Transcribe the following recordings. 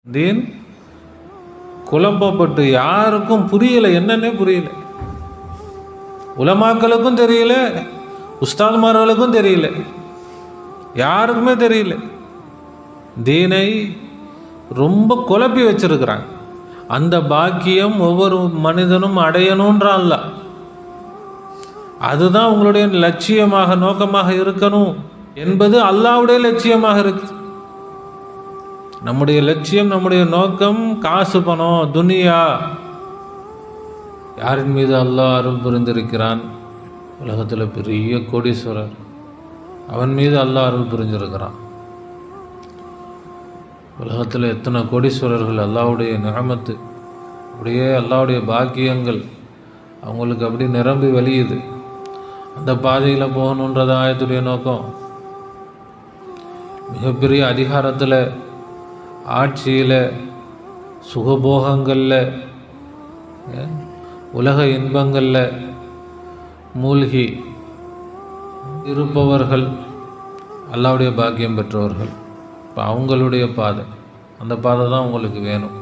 தீன் குழப்பப்பட்டு யாருக்கும் புரியல, என்னன்னே புரியல. உலமாக்களுக்கும் தெரியல, உஸ்தாத்மார்களுக்கும் தெரியல, யாருக்குமே தெரியல. தீனை ரொம்ப குழப்பி வச்சிருக்கிறாங்க. அந்த பாக்கியம் ஒவ்வொரு மனிதனும் அடையணுன்றான்ல. அதுதான் உங்களுடைய லட்சியமாக நோக்கமாக இருக்கணும் என்பது அல்லாஹ்வுடைய லட்சியமாக இருக்கு. நம்முடைய லட்சியம், நம்முடைய நோக்கம் காசு, பணம், துனியா. யாரின் மீது அல்லாஹ் அருள் புரிந்திருக்கிறான்? உலகத்தில் பெரிய கோடீஸ்வரர், அவன் மீது அல்லாஹ் அருள் புரிஞ்சிருக்கிறான். உலகத்தில் எத்தனை கோடீஸ்வரர்கள், அல்லாஹ்வுடைய நிஅமத்து, அப்படியே அல்லாஹ்வுடைய பாக்கியங்கள் அவங்களுக்கு அப்படி நிரம்பி வழியுது. அந்த பாதையில் போகணுன்றது ஆயத்துடைய நோக்கம். மிகப்பெரிய அதிகாரத்தில், ஆட்சியில், சுகபோகங்களில், உலக இன்பங்களில் மூழ்கி இருப்பவர்கள் அல்லாஹ்வுடைய பாக்கியம் பெற்றவர்கள். இப்போ அவங்களுடைய பாதை, அந்த பாதை தான் உங்களுக்கு வேணும்.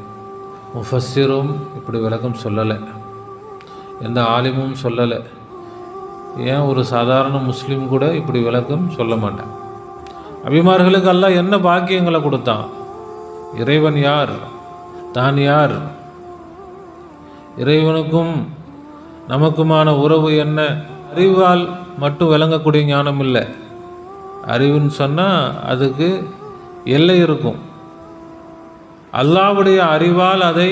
முஃபஸ்ஸிரும் இப்படி விளக்கம் சொல்லலை, எந்த ஆலிமும் சொல்லலை. ஏன் ஒரு சாதாரண முஸ்லீம் கூட இப்படி விளக்கம் சொல்ல மாட்டேன். நபிமார்களுக்கு அல்லாஹ் என்ன பாக்கியங்களை கொடுத்தான்? இறைவன் யார், தான் யார், இறைவனுக்கும் நமக்குமான உறவு என்ன? அறிவால் மட்டும் விளங்கக்கூடிய ஞானம் இல்லை. அறிவுன்னு சொன்னால் அதுக்கு எல்லை இருக்கும். அல்லாஹ்வுடைய அறிவால் அதை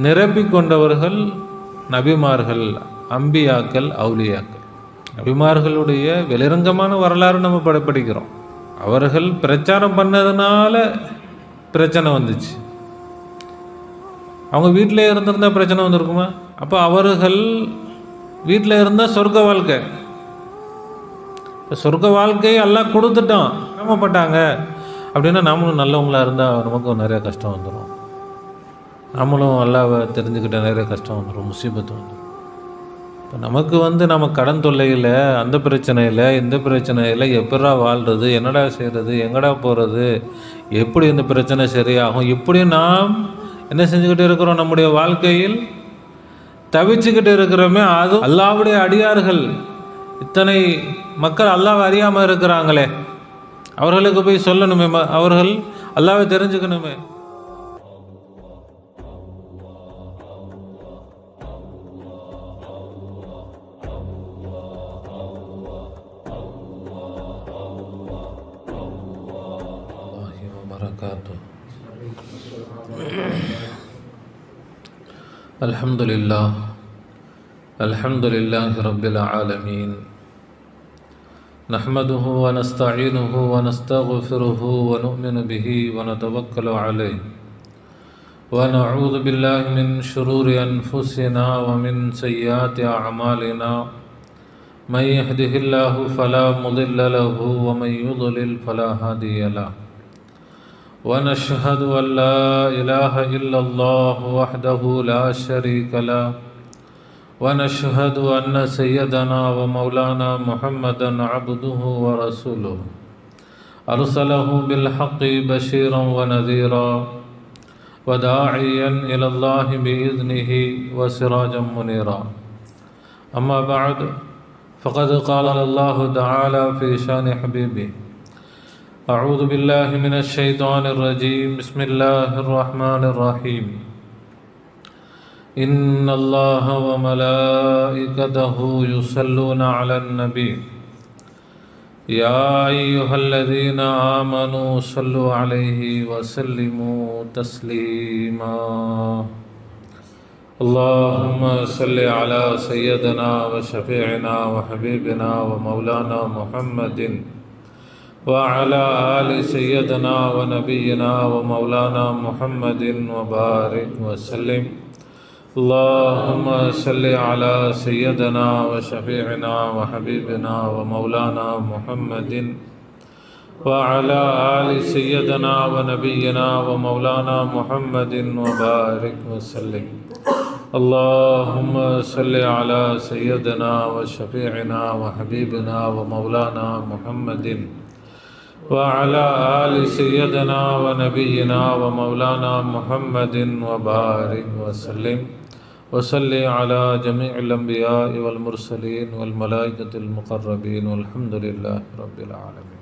நிரப்பிக் கொண்டவர்கள் நபிமார்கள், அம்பியாக்கள், அவுலியாக்கள். நபிமார்களுடைய வெளிரங்கமான வரலாறு நம்ம படிக்கிறோம். அவர்கள் பிரச்சாரம் பண்ணதுனால பிரச்சனை வந்துச்சு. அவங்க வீட்டில் இருந்திருந்தால் பிரச்சனை வந்திருக்குமா? அப்போ அவர்கள் வீட்டில் இருந்தால் சொர்க்க வாழ்க்கை, சொர்க்க வாழ்க்கையை எல்லாம் கொடுத்துட்டான், சிரமப்பட்டாங்க அப்படின்னா நாமளும் நல்லவங்களாக இருந்தால் நமக்கும் நிறைய கஷ்டம் வந்துடும். நாமளும் அல்லாஹ்வை தெரிஞ்சுக்கிட்ட நிறைய கஷ்டம் வந்துடும், முசீபத்து வந்துடும். இப்போ நமக்கு நம்ம கடன் தொல்லையில், அந்த பிரச்சனையில், இந்த பிரச்சனையில் எப்படா வாழ்கிறது, என்னடா செய்கிறது, எங்கடா போகிறது, எப்படி இந்த பிரச்சனை சரியாகும், இப்படி நாம் என்ன செஞ்சுக்கிட்டு இருக்கிறோம்? நம்முடைய வாழ்க்கையில் தவிச்சுக்கிட்டு இருக்கிறோமே. அது அல்லாஹ்வுடைய அடியார்கள், இத்தனை மக்கள் அல்லாஹ்வை அறியாமல் இருக்கிறாங்களே, அவர்களுக்கு போய் சொல்லணுமே, அவர்கள் அல்லாஹ்வை தெரிஞ்சுக்கணுமே. அல்ஹம்துலில்லாஹி ரப்பில் ஆலமீன். நஹ்மதுஹு வ நஸ்தஈனுஹு வ நஸ்தக்ஃபிருஹு வ நு'மினு பிஹி வ நதவக்கலு அலைஹி வ நஊது பில்லாஹி மின் ஷுரூரி அன்ஃபுஸினா வ மின் ஸய்யிஆத்தி அஅமாலினா. மன் யஹ்திஹில்லாஹு ஃபலா முضில்ல லஹு வ மன் யுض்லில் ஃபலா ஹாதிய லஹு. ونشهد أن لا إله إلا الله وحده لا شريك له ونشهد أن سيدنا ومولانا محمدا عبده ورسوله أرسله بالحق بشيرا ونذيرا وداعيا إلى الله بإذنه وسراجا منيرا. أما بعد، فقد قال الله تعالى في شان حبيبه: أعوذ بالله من الشيطان الرجيم. بسم الله الرحمن الرحيم. إن الله وملائكته يصلون على النبي يا أيها الذين آمنوا صلوا عليه وسلموا تسليما. اللهم صل على سيدنا وشفيعنا وحبيبنا ومولانا محمد وعلى آل سيدنا ونبينا ومولانا محمد وبارك وسلم. اللهم صل على سيدنا وشفيعنا وحبيبنا ومولانا محمد وعلى آل سيدنا ونبينا ومولانا محمد وبارك وسلم. اللهم صل على سيدنا وشفيعنا وحبيبنا ومولانا محمد وعلى آل سيدنا ونبينا ومولانا محمد وبارك وسلم وصل على جميع الأنبياء والمرسلين والملائكة المقربين والحمد لله رب العالمين.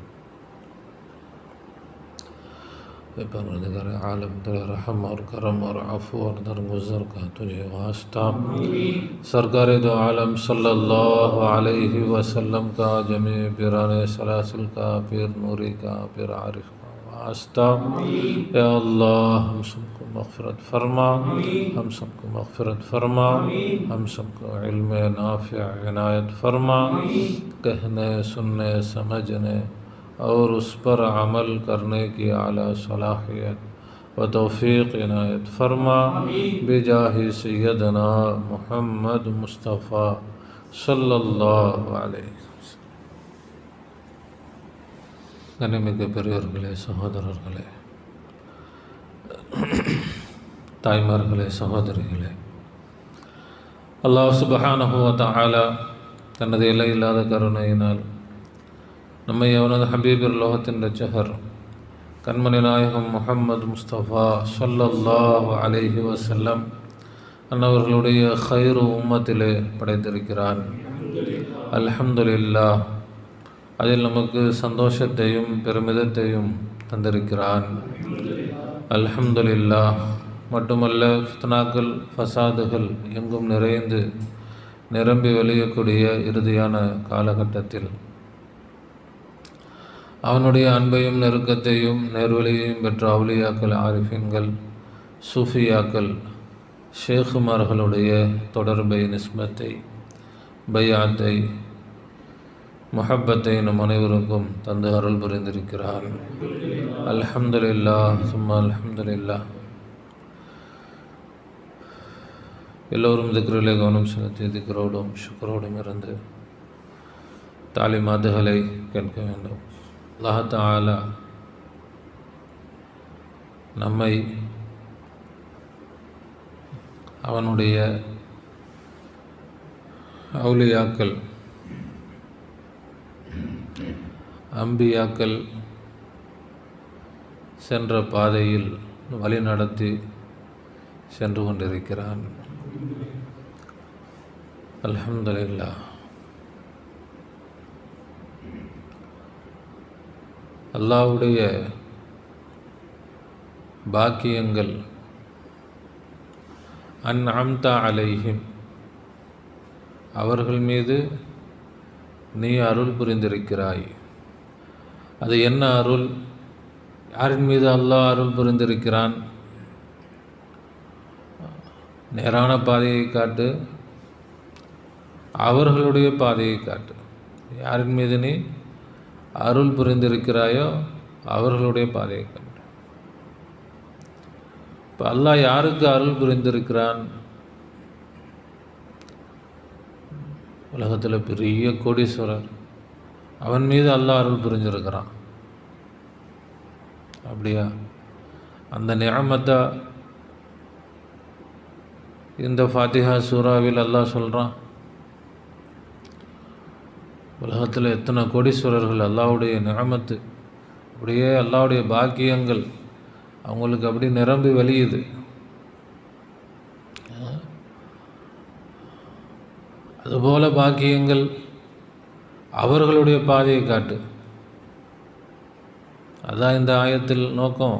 परवरदिगार आलम तेरे रहम और करम और अफ़ू और दरगुज़र का तुझे वास्ता। सरकार दो आलम सल्लल्लाहु अलैहि वसल्लम का जमी पिराने सलासिल का पीर नूरी का पीर आरिफ का वास्ता। या अल्लाह हम सबको मग़फ़िरत फरमा, हम सबको मग़फ़िरत फरमा, हम सबको इल्म नाफ़िअ इनायत फरमा, कहने सुनने समझने और उस पर अमल करने की आला सलाहियत व तौफ़ीक़ इनायत फरमा बिजाहि सय्यदना मुहम्मद मुस्तफ़ा सल्लल्लाहु अलैहि वसल्लम. கண்ணியமிக்க பெரியோர்களே, சகோதரர்களே, தாய்மார்களே, சகோதரிகளே, அல்லாஹ் சுப்ஹானஹு வ தஆலா தனது எல்லையில்லாத கருணையினால் நம்மை அவனது ஹபீபிர் லோகத்தின் ரட்சகர் கண்மணி நாயகம் முஹம்மது முஸ்தபா ஸல்லல்லாஹு அலைஹி வஸல்லம் அன்னவர்களுடைய ஹைரு உம்மத்திலே படைத்திருக்கிறான். அல்ஹம்துலில்லாஹ். அதில் நமக்கு சந்தோஷத்தையும் பெருமிதத்தையும் தந்திருக்கிறான். அல்ஹம்துலில்லாஹ். மட்டுமல்ல, ஃபித்னாக்கள் ஃபசாதுகள் எங்கும் நிறைந்து நிரம்பி வழியக்கூடிய இறுதியான காலகட்டத்தில் அவனுடைய அன்பையும் நெருக்கத்தையும் நேர்வழியையும் பெற்ற அவுலியாக்கள், ஆரிஃபின்கள், சூஃபியாக்கள், ஷேகுமார்களுடைய தொடர்பை, நிஸ்மத்தை, பையாத்தை, முஹப்பத்தை நம் அனைவருக்கும் தந்து அருள் புரிந்திருக்கிறான். அல்ஹம்துலில்லாஹ் சும்மா அல்ஹம்துலில்லாஹ். எல்லோரும் திக்ரிலே கவனம் செலுத்தி திக்ரோடும் ஷுக்ரோடும் இருந்து தாலிமாத்துகளை கேட்க வேண்டும். அல்லாஹ் தஆலா நம்மை அவனுடைய அவுலியாக்கள், அம்பியாக்கள் சென்ற பாதையில் வழிநடத்தி சென்று கொண்டிருக்கிறான். அல்ஹம்துலில்லாஹ். அல்லாஹ்வுடைய பாக்கியங்கள், அன்அம்த அலைஹிம், அவர்கள் மீது நீ அருள் புரிந்திருக்கிறாய். அது என்ன அருள்? யாரின் மீது அல்லாஹ் அருள் புரிந்திருக்கிறான்? நேரான பாதையை காட்டு, அவர்களுடைய பாதையை காட்டு. யாரின் மீது நீ அருள் புரிந்திருக்கிறாயோ அவர்களுடைய பாதையை காட்டு. இப்போ அல்லாஹ் யாருக்கு அருள் புரிந்திருக்கிறான்? உலகத்தில் பெரிய கோடீஸ்வரர், அவன் மீது அல்லாஹ் அருள் புரிஞ்சிருக்கிறான். அப்படியா? அந்த நிஅமத்தை இந்த ஃபாத்திஹா சூராவில் அல்லாஹ் சொல்கிறான். உலகத்தில் எத்தனை கோடீஸ்வரர்கள், அல்லாஹ்வுடைய நிஅமத்து, அப்படியே அல்லாஹ்வுடைய பாக்கியங்கள் அவங்களுக்கு அப்படி நிரம்பி வழியுது. அதுபோல் பாக்கியங்கள் அவர்களுடைய பாதையை காட்டு. அதான் இந்த ஆயத்தில் நோக்கம்.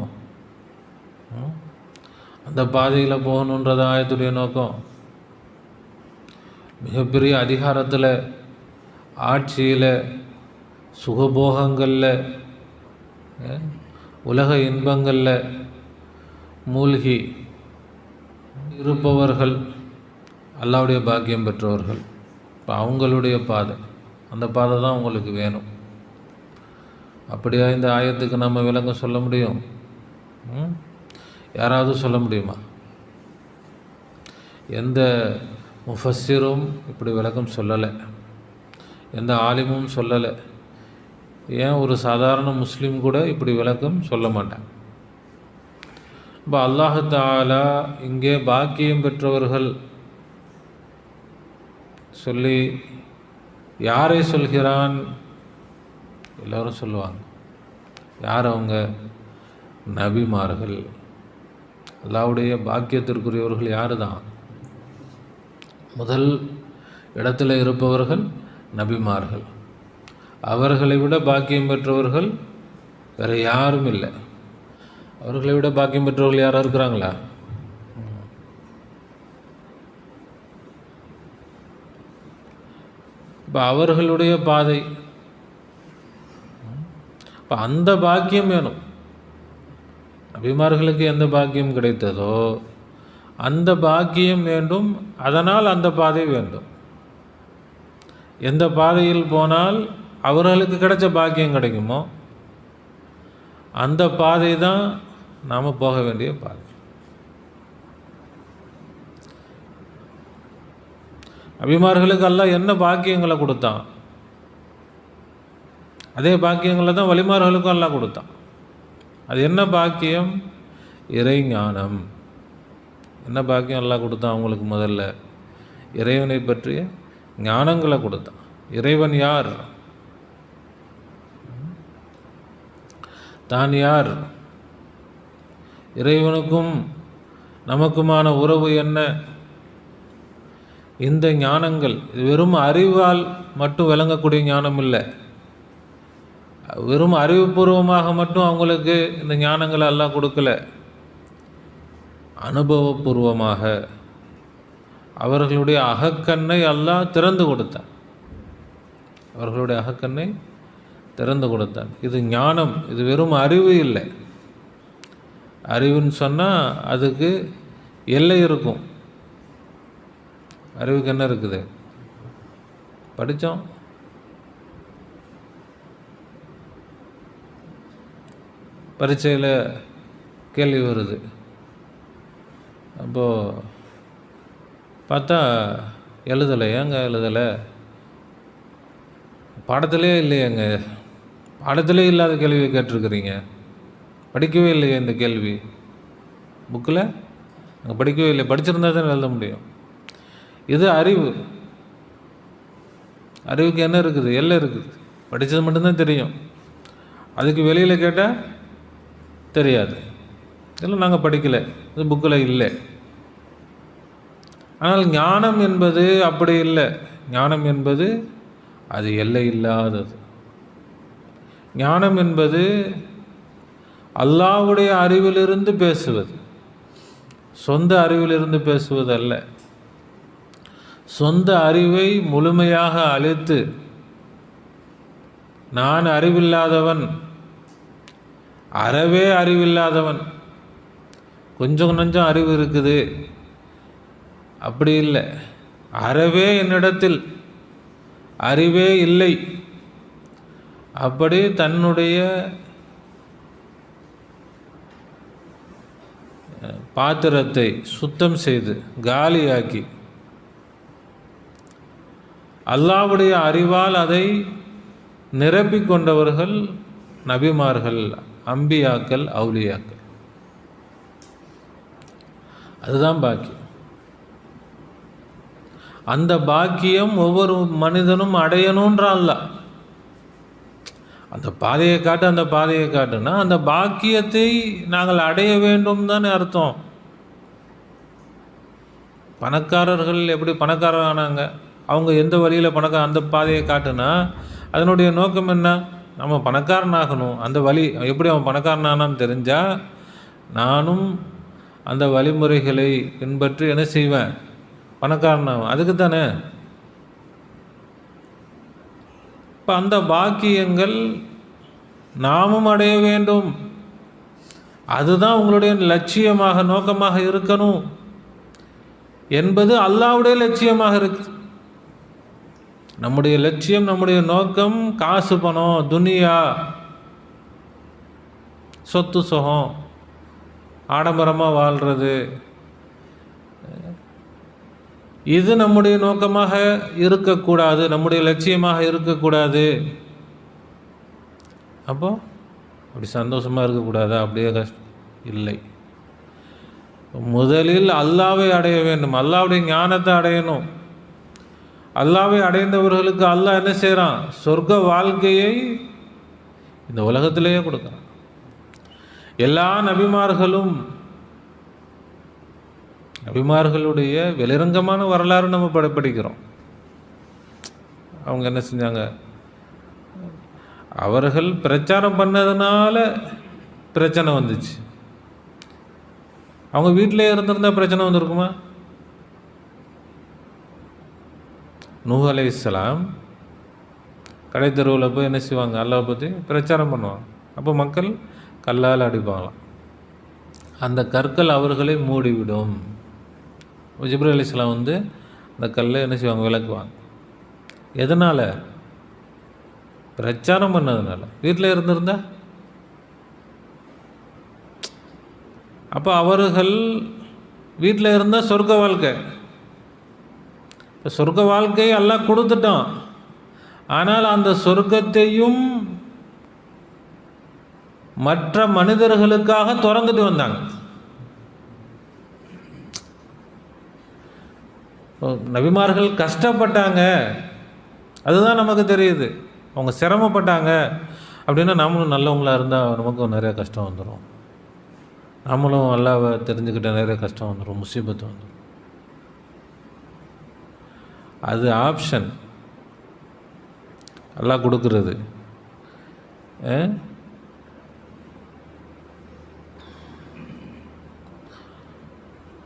அந்த பாதையில் போகணுன்றது ஆயத்துடைய நோக்கம். மிகப்பெரிய அதிகாரத்தில், ஆட்சியில், சுகபோகங்களில், உலக இன்பங்களில் மூழ்கி இருப்பவர்கள் அல்லாஹ்வுடைய பாக்கியம் பெற்றவர்கள். இப்போ அவங்களுடைய பாதை, அந்த பாதை தான் உங்களுக்கு வேணும். அப்படியா இந்த ஆயத்துக்கு நம்ம விளக்கம் சொல்ல முடியும்? யாராவது சொல்ல முடியுமா? எந்த முஃபஸ்ஸிரும் இப்படி விளக்கம் சொல்லலை, எந்த ஆலிமும் சொல்லலை. ஏன் ஒரு சாதாரண முஸ்லீம் கூட இப்படி விளக்கம் சொல்ல மாட்டாங்க. இப்போ அல்லாஹ் தஆலா இங்கே பாக்கியம் பெற்றவர்கள் சொல்லி யாரை சொல்கிறான்? எல்லோரும் சொல்லுவாங்க. யார் அவங்க? நபிமார்கள். அல்லாஹ்வுடைய பாக்கியத்திற்குரியவர்கள் யார் தான்? முதல் இடத்துல இருப்பவர்கள் நபிமார்கள். அவர்களை விட பாக்கியம் பெற்றவர்கள் வேறு யாரும் இல்லை. அவர்களை விட பாக்கியம் பெற்றவர்கள் யாராக இருக்கிறாங்களா? இப்போ அவர்களுடைய பாதை, இப்போ அந்த பாக்கியம் வேணும். நபிமார்களுக்கு எந்த பாக்கியம் கிடைத்ததோ அந்த பாக்கியம் வேண்டும். அதனால் அந்த பாதை வேண்டும். எந்த பாதையில் போனால் அவர்களுக்கு கிடைச்ச பாக்கியம் கிடைக்குமோ அந்த பாதை தான் நாம் போக வேண்டிய பாதை. நபிமார்களுக்கு அல்லாஹ் என்ன பாக்கியங்களை கொடுத்தான், அதே பாக்கியங்களை தான் வலிமார்களுக்கும் அல்லாஹ் கொடுத்தான். அது என்ன பாக்கியம்? இறை ஞானம். என்ன பாக்கியம் அல்லாஹ் கொடுத்தான் அவங்களுக்கு? முதல்ல இறைவனை பற்றிய ஞானங்களை கொடுத்தான். இறைவன் யார், தான் யார், இறைவனுக்கும் நமக்குமான உறவு என்ன, இந்த ஞானங்கள் வெறும் அறிவால் மட்டும் விளங்கக்கூடிய ஞானம் இல்லை. வெறும் அறிவுபூர்வமாக மட்டும் அவங்களுக்கு இந்த ஞானங்களை எல்லாம் கொடுக்கல. அனுபவபூர்வமாக அவர்களுடைய அகக்கண்ணை அல்லாஹ் திறந்து கொடுத்தான். அவர்களுடைய அகக்கண்ணை திறந்து கொடுத்தான். இது ஞானம், இது வெறும் அறிவு இல்லை. அறிவுன்னு சொன்னால் அதுக்கு எல்லை இருக்கும். அறிவுக்கு என்ன இருக்குது? படித்தோம், பரீட்சையில் கேள்வி வருது. அப்போது பார்த்தா எழுதலை. ஏங்க எழுதலை? பாடத்திலே இல்லையேங்க. பாடத்திலே இல்லாத கேள்வியை கேட்டிருக்கிறீங்க. படிக்கவே இல்லையே இந்த கேள்வி புக்கில், அங்கே படிக்கவே இல்லை. படிச்சிருந்தா தான் எழுத முடியும். இது அறிவு. அறிவுக்கு என்ன இருக்குது? எல்லை இருக்குது. படித்தது மட்டும்தான் தெரியும். அதுக்கு வெளியில் கேட்டால் தெரியாது. இதெல்லாம் நாங்கள் படிக்கலை, இது புக்கில் இல்லை. ஆனால் ஞானம் என்பது அப்படி இல்லை. ஞானம் என்பது அது எல்லை இல்லாதது. ஞானம் என்பது அல்லாஹ்வுடைய அறிவிலிருந்து பேசுவது, சொந்த அறிவிலிருந்து பேசுவது அல்ல. சொந்த அறிவை முழுமையாக அழித்து நான் அறிவில்லாதவன், அறவே அறிவில்லாதவன், கொஞ்சம் கொஞ்சம் அறிவு இருக்குது அப்படி இல்லை. அறவே என்னிடத்தில் அறிவே இல்லை. அப்படி தன்னுடைய பாத்திரத்தை சுத்தம் செய்து காலியாக்கி அல்லாஹ்வுடைய அறிவால் அதை நிரப்பிக் கொண்டவர்கள் நபிமார்கள், அம்பியாக்கள், அவுலியாக்கள். அதுதான் பாக்கியம். அந்த பாக்கியம் ஒவ்வொரு மனிதனும் அடையணுன்றான் அல்லாஹ். அந்த பாதையை காட்டு, அந்த பாதையை காட்டுனா அந்த பாக்கியத்தை நாங்கள் அடைய வேண்டும் தானே அர்த்தம். பணக்காரர்கள் எப்படி பணக்காரர் ஆனாங்க? அவங்க எந்த வழியில் அந்த பாதையை காட்டுனா அதனுடைய நோக்கம் என்ன? நம்ம பணக்காரன் ஆகணும். அந்த வழி எப்படி அவன் பணக்காரன் ஆனான்னு தெரிஞ்சால் நானும் அந்த வழிமுறைகளை பின்பற்றி என்ன செய்வேன்? பணக்காரன் ஆகும். அதுக்கு தானே. இப்போ அந்த பாக்கியங்கள் நாமும் அடைய வேண்டும். அதுதான் உங்களுடைய லட்சியமாக, நோக்கமாக இருக்கணும் என்பது அல்லாஹ்வுடைய லட்சியமாக இருக்குது. நம்முடைய லட்சியம், நம்முடைய நோக்கம் காசு, பணம், துனியா, சொத்து சுகம், ஆடம்பரமாக வாழ்கிறது, இது நம்முடைய நோக்கமாக இருக்கக்கூடாது, நம்முடைய லட்சியமாக இருக்கக்கூடாது. அப்போ அப்படி சந்தோஷமாக இருக்கக்கூடாதா? அப்படியே கஷ்டம் இல்லை. முதலில் அல்லாஹ்வை அடைய வேண்டும், அல்லாஹ்வுடைய ஞானத்தை அடையணும். அல்லாஹ்வை அடைந்தவர்களுக்கு அல்லாஹ் என்ன செய்கிறான்? சொர்க்க வாழ்க்கையை இந்த உலகத்திலேயே கொடுக்குறான். எல்லா நபிமார்களுடைய வெளிரங்கமான வரலாறு நம்ம படிக்கிறோம். அவங்க என்ன செஞ்சாங்க? அவர்கள் பிரச்சாரம் பண்ணதுனால பிரச்சனை வந்துச்சு. அவங்க வீட்டிலே இருந்திருந்தா பிரச்சனை வந்திருக்குமா? நூஹ் அலைஹிஸ்ஸலாம் கடை தெருவில் போய் என்ன செய்வாங்க? அல்லாஹ் பற்றி பிரச்சாரம் பண்ணுவாங்க. அப்போ மக்கள் கல்லால் அடிப்பாங்களாம். அந்த கற்கள் அவர்களை மூடிவிடும். ஜிப்ரீல் அலைஹிஸ்ஸலாம் வந்து அந்த கல்லை என்ன செய்வாங்க? விளக்குவாங்க. எதனால்? பிரச்சாரம் பண்ணதுனால. வீட்டில் இருந்திருந்தா அப்போ அவர்கள் வீட்டில் இருந்தால் சொர்க்க வாழ்க்கை. சொர்க்க வாழ்க்கையை எல்லாம் கொடுத்துட்டான். ஆனால் அந்த சொர்க்கத்தையும் மற்ற மனிதர்களுக்காக திறந்துட்டு வந்தாங்க. நபிமார்கள் கஷ்டப்பட்டாங்க, அதுதான் நமக்கு தெரியுது. அவங்க சிரமப்பட்டாங்க அப்படின்னா நாமளும் நல்லவங்களாக இருந்தால் நமக்கும் நிறைய கஷ்டம் வந்துடும். நாமளும் அல்லாஹ்வை தெரிஞ்சுக்கிட்ட நிறைய கஷ்டம் வந்துடும், முசீபத்து வந்துடும். அது ஆப்ஷன், அல்லாஹ் கொடுக்குறது.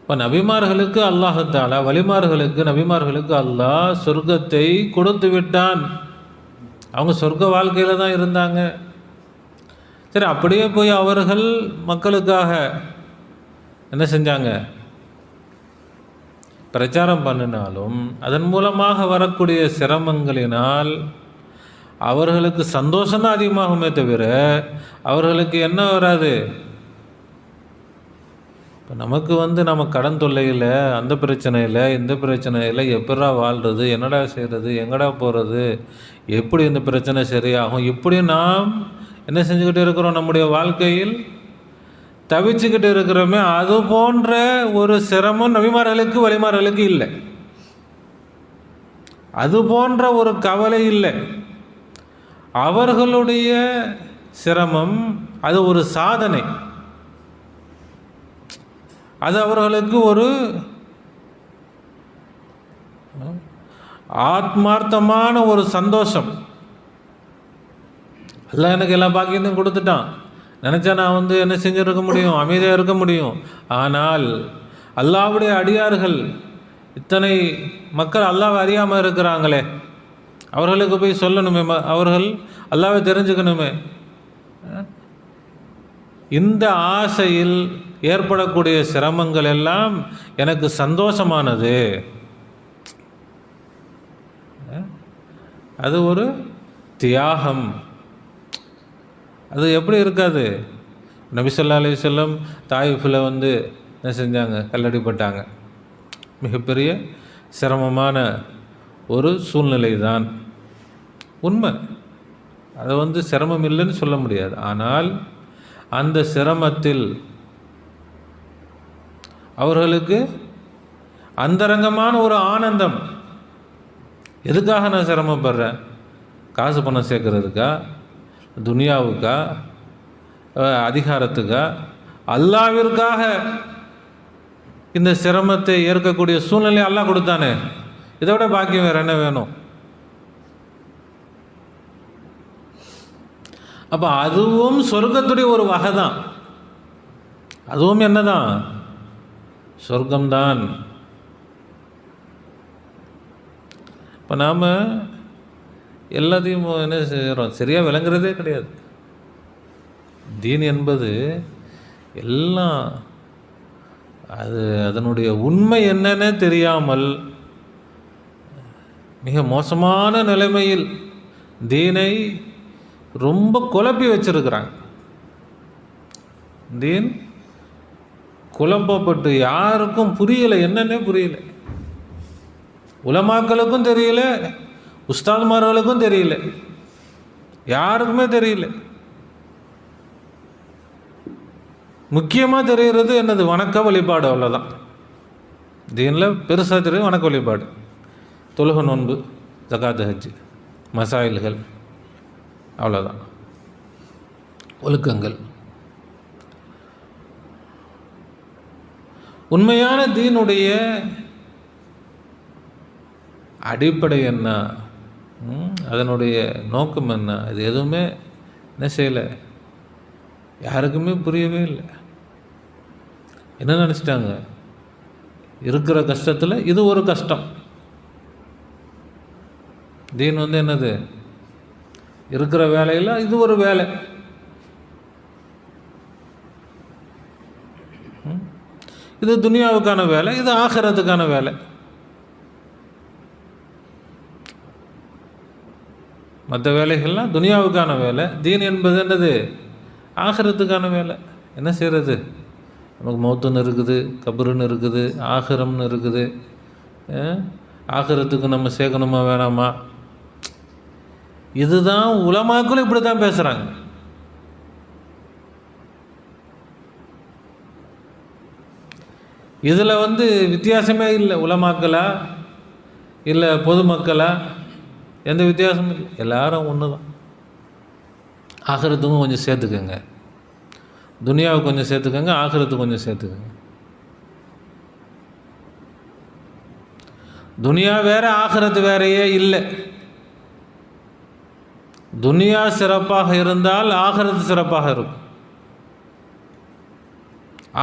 இப்போ நபிமார்களுக்கு அல்லாஹ் தஆலா, வலிமார்களுக்கு நபிமார்களுக்கு அல்லாஹ் சொர்க்கத்தை கொடுத்து விட்டான். அவங்க சொர்க்க வாழ்க்கையில் தான் இருந்தாங்க. சரி, அப்படியே போய் அவர்கள் மக்களுக்காக என்ன செஞ்சாங்க? பிரச்சாரம் பண்ணினாலும் அதன் மூலமாக வரக்கூடிய சிரமங்களினால் அவர்களுக்கு சந்தோஷம்தான் அதிகமாகுமே தவிர அவர்களுக்கு என்ன வராது. இப்போ நமக்கு வந்து நம்ம கடன் தொல்லையில், அந்த பிரச்சனையில், இந்த பிரச்சனையில் எப்படா வாழ்கிறது, என்னடா செய்கிறது, எங்கடா போகிறது, எப்படி இந்த பிரச்சனை சரியாகும், இப்படி நாம் என்ன செஞ்சுக்கிட்டு இருக்கிறோம்? நம்முடைய வாழ்க்கையில் தவிச்சுக்கிட்டு இருக்கிறோமே. அது போன்ற ஒரு சிரமம் நபிமார்களுக்கு வலிமார்களுக்கு இல்லை. அது போன்ற ஒரு கவலை இல்லை. அவர்களுடைய சிரமம் அது ஒரு சாதனை, அது அவர்களுக்கு ஒரு ஆத்மார்த்தமான ஒரு சந்தோஷம். அல்லாஹ் எனக்கு எல்லா பாக்கியத்தையும் கொடுத்துட்டான், நினச்சா நான் வந்து என்ன செஞ்சுருக்க முடியும்? அமைதியாக இருக்க முடியும். ஆனால் அல்லாஹ்வுடைய அடியார்கள், இத்தனை மக்கள் அல்லாஹ்வை அறியாமல் இருக்கிறாங்களே, அவர்களுக்கு போய் சொல்லணுமே, அவர்கள் அல்லாஹ்வை தெரிஞ்சுக்கணுமே. இந்த ஆசையில் ஏற்படக்கூடிய சிரமங்கள் எல்லாம் எனக்கு சந்தோஷமானது. அது ஒரு தியாகம். அது எப்படி இருக்காது? நபி ஸல்லல்லாஹு அலைஹி வஸல்லம் தாயிஃபில் வந்து என்ன செஞ்சாங்க? கல்லடிப்பட்டாங்க. மிகப்பெரிய சிரமமான ஒரு சூழ்நிலை தான் உண்மை. அதை வந்து சிரமம் இல்லைன்னு சொல்ல முடியாது. ஆனால் அந்த சிரமத்தில் அவர்களுக்கு அந்தரங்கமான ஒரு ஆனந்தம். எதுக்காக நான் சிரமப்படுறேன்? காசு பணம் சேர்க்கறதுக்கா, துனியாவுக்கா, அதிகாரத்துக்கா? அல்லாஹ்விற்காக இந்த சிரமத்தை ஏற்கக்கூடிய சூழ்நிலை அல்லாஹ் கொடுத்தானே. இதோட பாக்கியம் வேறு என்ன வேணும்? அப்போ அதுவும் சொர்க்கத்துடைய ஒரு வகை தான். அதுவும் என்னதான்? சொர்க்கம்தான். இப்போ நாம் எல்லாத்தையும் என்ன செய்கிறோம்? சரியாக விளங்குறதே கிடையாது. தீன் என்பது எல்லாம் அது அதனுடைய உண்மை என்னன்னே தெரியாமல் மிக மோசமான நிலைமையில் தீனை ரொம்ப குழப்பி வச்சிருக்கிறாங்க. தீன் குழப்பப்பட்டு யாருக்கும் புரியலை, என்னன்னே புரியல. உலமாக்களுக்கும் தெரியல, உஸ்தாத்மார்களுக்கும் தெரியல, யாருக்குமே தெரியல. முக்கியமாக தெரிகிறது என்னது? வணக்க வழிபாடு. அவ்வளோதான். தீனில் பெருசாக தெரியும் வணக்க வழிபாடு, தொழுகை, நோன்பு, ஜகாத், ஹஜ், மசாயில்கள், அவ்வளோதான். ஒழுக்கங்கள். உண்மையான தீனுடைய அடிப்படை என்ன, அதனுடைய நோக்கம் என்ன, இது எதுவுமே என்ன செய்யலை, யாருக்குமே புரியவே இல்லை. என்ன நினச்சிட்டாங்க, இருக்கிற கஷ்டத்தில் இது ஒரு கஷ்டம். தீன் என்னது, இருக்கிற வேலையில் இது ஒரு வேலை. இது துனியாவுக்கான வேலை, இது ஆகிரத்துக்கான வேலை. மற்ற வேலைகள்லாம் துனியாவுக்கான வேலை. தீன் என்பது என்னது, ஆகிரத்துக்கான வேலை. என்ன செய்கிறது, நமக்கு மௌத்துன்னு இருக்குது, கபருன்னு இருக்குது, ஆகிரம்னு இருக்குது. ஆகிரத்துக்கு நம்ம சேர்க்கணுமா வேணாமா? இதுதான் உலமாக்களும் இப்படி தான் பேசுகிறாங்க. இதில் வித்தியாசமே இல்லை. உலமாக்களா இல்லை பொதுமக்களா, எந்த வித்தியாசமும் இல்லை. எல்லாரும் ஒன்று தான். ஆகிரத்துக்கும் கொஞ்சம் சேர்த்துக்கோங்க, துனியாவுக்கு கொஞ்சம் சேர்த்துக்கோங்க, ஆகிரத்துக்கு கொஞ்சம் சேர்த்துக்கோங்க. துனியா வேற, ஆகிரத்து வேறையே இல்லை. துனியா சிறப்பாக இருந்தால் ஆகிரத்து சிறப்பாக இருக்கும்.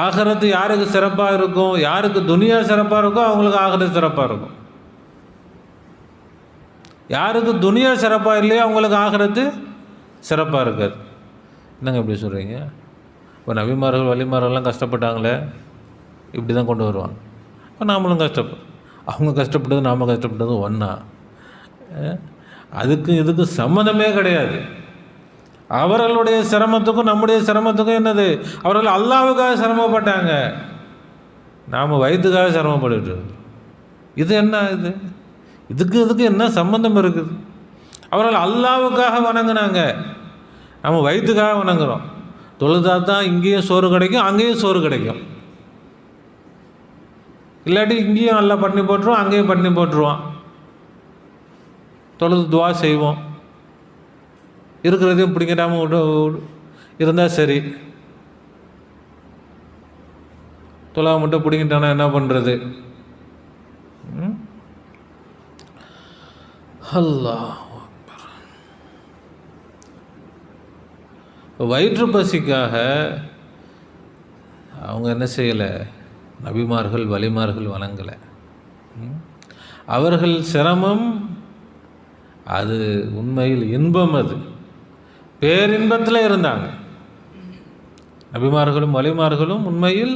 ஆகிரத்து யாருக்கு சிறப்பாக இருக்கும், யாருக்கு துனியா சிறப்பாக இருக்கோ அவங்களுக்கு ஆகிரத்து சிறப்பாக இருக்கும். யாருக்கு துனியா சிறப்பாக இல்லையோ அவங்களுக்கு ஆகிரத்து சிறப்பாக இருக்காது. என்னங்க இப்படி சொல்கிறீங்க? இப்போ நபிமார்கள் வலிமார்கள்லாம் கஷ்டப்பட்டாங்களே, இப்படி தான் கொண்டு வருவாங்க. இப்போ நாமளும் அவங்க கஷ்டப்பட்டது நாம் கஷ்டப்பட்டது ஒன்றா? அதுக்கும் இதுக்கும் சம்மந்தமே கிடையாது. அவர்களுடைய சிரமத்துக்கும் நம்முடைய சிரமத்துக்கும் என்னது, அவர்கள் அல்லாஹ்வுக்காக சிரமப்பட்டாங்க, நாம் வயிற்றுக்காக சிரமப்பட்டு. இது என்ன, இதுக்கு என்ன சம்பந்தம் இருக்குது? அவர்கள் அல்லாஹ்வுக்காக வணங்கினாங்க, நம்ம வயிற்றுக்காக வணங்குறோம். தொழுதா தான் இங்கேயும் சோறு கிடைக்கும், அங்கேயும் சோறு கிடைக்கும். இல்லாட்டி இங்கேயும் நல்லா பண்ணி போட்டுருவோம், அங்கேயும் பண்ணி போட்டுருவான். தொழுது துவா செய்வோம், இருக்கிறதையும் பிடிக்கிறாம இருந்தால் சரி. தொழா மட்டும் பிடிங்கிட்டானா என்ன பண்ணுறது? அல்லாஹ் வயிற்று பசிக்காக அவங்க என்ன செய்யலை, நபிமார்கள் வலிமார்கள் வணங்கலை. அவர்கள் சிரமம் அது உண்மையில் இன்பம், அது பேரின்பத்தில் இருந்தாங்க. நபிமார்களும் வலிமார்களும் உண்மையில்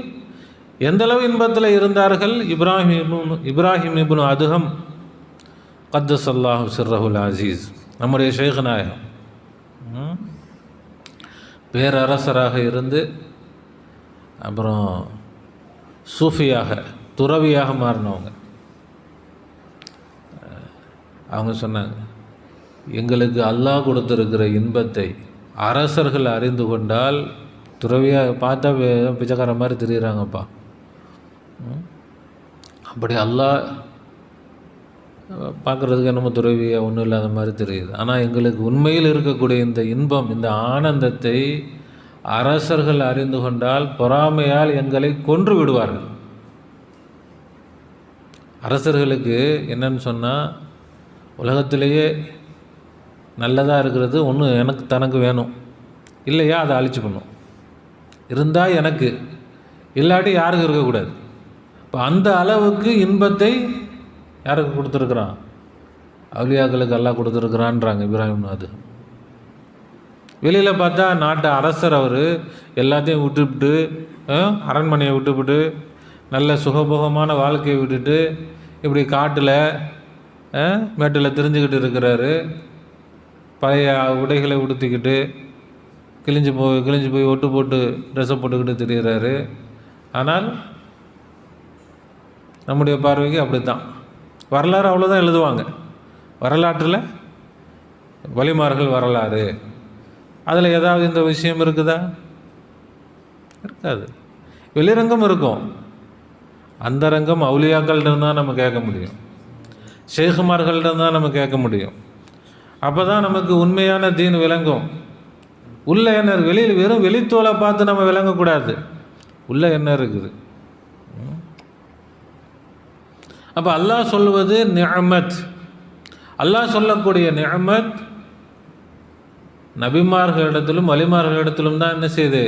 எந்தளவு இன்பத்தில் இருந்தார்கள். இப்ராஹிம் இப்னு அதுஹம் கத்தஸல்லாஹு சிர்ரஹுல் அசீஸ், நம்முடைய ஷேக் நாயகம், பேரரசராக இருந்து அப்புறம் சூஃபியாக துறவியாக மாறினவங்க. அவங்க சொன்னாங்க, எங்களுக்கு அல்லாஹ் கொடுத்துருக்கிற இன்பத்தை அரசர்கள் அறிந்து கொண்டால், துறவியாக பார்த்தா பிச்சைக்கார மாதிரி தெரியுறாங்கப்பா, அப்படி அல்லாஹ் பார்க்குறதுக்கு என்னமோ துறவியாக ஒன்றும் இல்லாத மாதிரி தெரியுது. ஆனால் எங்களுக்கு உண்மையில் இருக்கக்கூடிய இந்த இன்பம், இந்த ஆனந்தத்தை அரசர்கள் அறிந்து கொண்டால் பொறாமையால் எங்களை கொன்று விடுவார்கள். அரசர்களுக்கு என்னன்னு சொன்னால், உலகத்திலேயே நல்லதாக இருக்கிறது ஒன்று எனக்கு தனக்கு வேணும், இல்லையா அதை அழிச்சு பண்ணும். இருந்தால் எனக்கு, இல்லாட்டி யாருக்கு இருக்கக்கூடாது. இப்போ அந்த அளவுக்கு இன்பத்தை யாருக்கு கொடுத்துருக்குறான்? அவுலியாக்களுக்கு எல்லாம் கொடுத்துருக்குறான்றாங்க இப்ராஹிம். அது வெளியில் பார்த்தா நாட்டு அரசர், அவர் எல்லாத்தையும் விட்டுவிட்டு, அரண்மனையை விட்டுவிட்டு, நல்ல சுகபோகமான வாழ்க்கையை விட்டுட்டு இப்படி காட்டில் மேட்டில் தெரிஞ்சுக்கிட்டு இருக்கிறாரு. பழைய உடைகளை உடுத்திக்கிட்டு கிழிஞ்சு போய் ஒட்டு போட்டு ட்ரெஸ்ஸை போட்டுக்கிட்டு திரிகிறாரு. ஆனால் நம்முடைய பார்வைக்கு அப்படி தான். வரலாறு அவ்வளோதான் எழுதுவாங்க. வரலாற்றில் வலிமார்கள் வரலாறு, அதில் ஏதாவது இந்த விஷயம் இருக்குதா? இருக்காது. வெளிரங்கம் இருக்கும், அந்த ரங்கம் அவுலியாக்கள்கிட்ட தான் நம்ம கேட்க முடியும், ஷேகுமார்கள்ட்ட தான் நம்ம கேட்க முடியும். அப்போ தான் நமக்கு உண்மையான தீன் விளங்கும். உள்ள என்ன, வெளியில் வெறும் வெளித்தோலை பார்த்து நம்ம விளங்கக்கூடாது. உள்ள என்ன இருக்குது? அப்போ அல்லாஹ் சொல்வது நிஅமத். அல்லாஹ் சொல்லக்கூடிய நிஅமத் நபிமார்களிடத்திலும் வலிமார்களிடத்திலும் தான் என்ன செய்யுது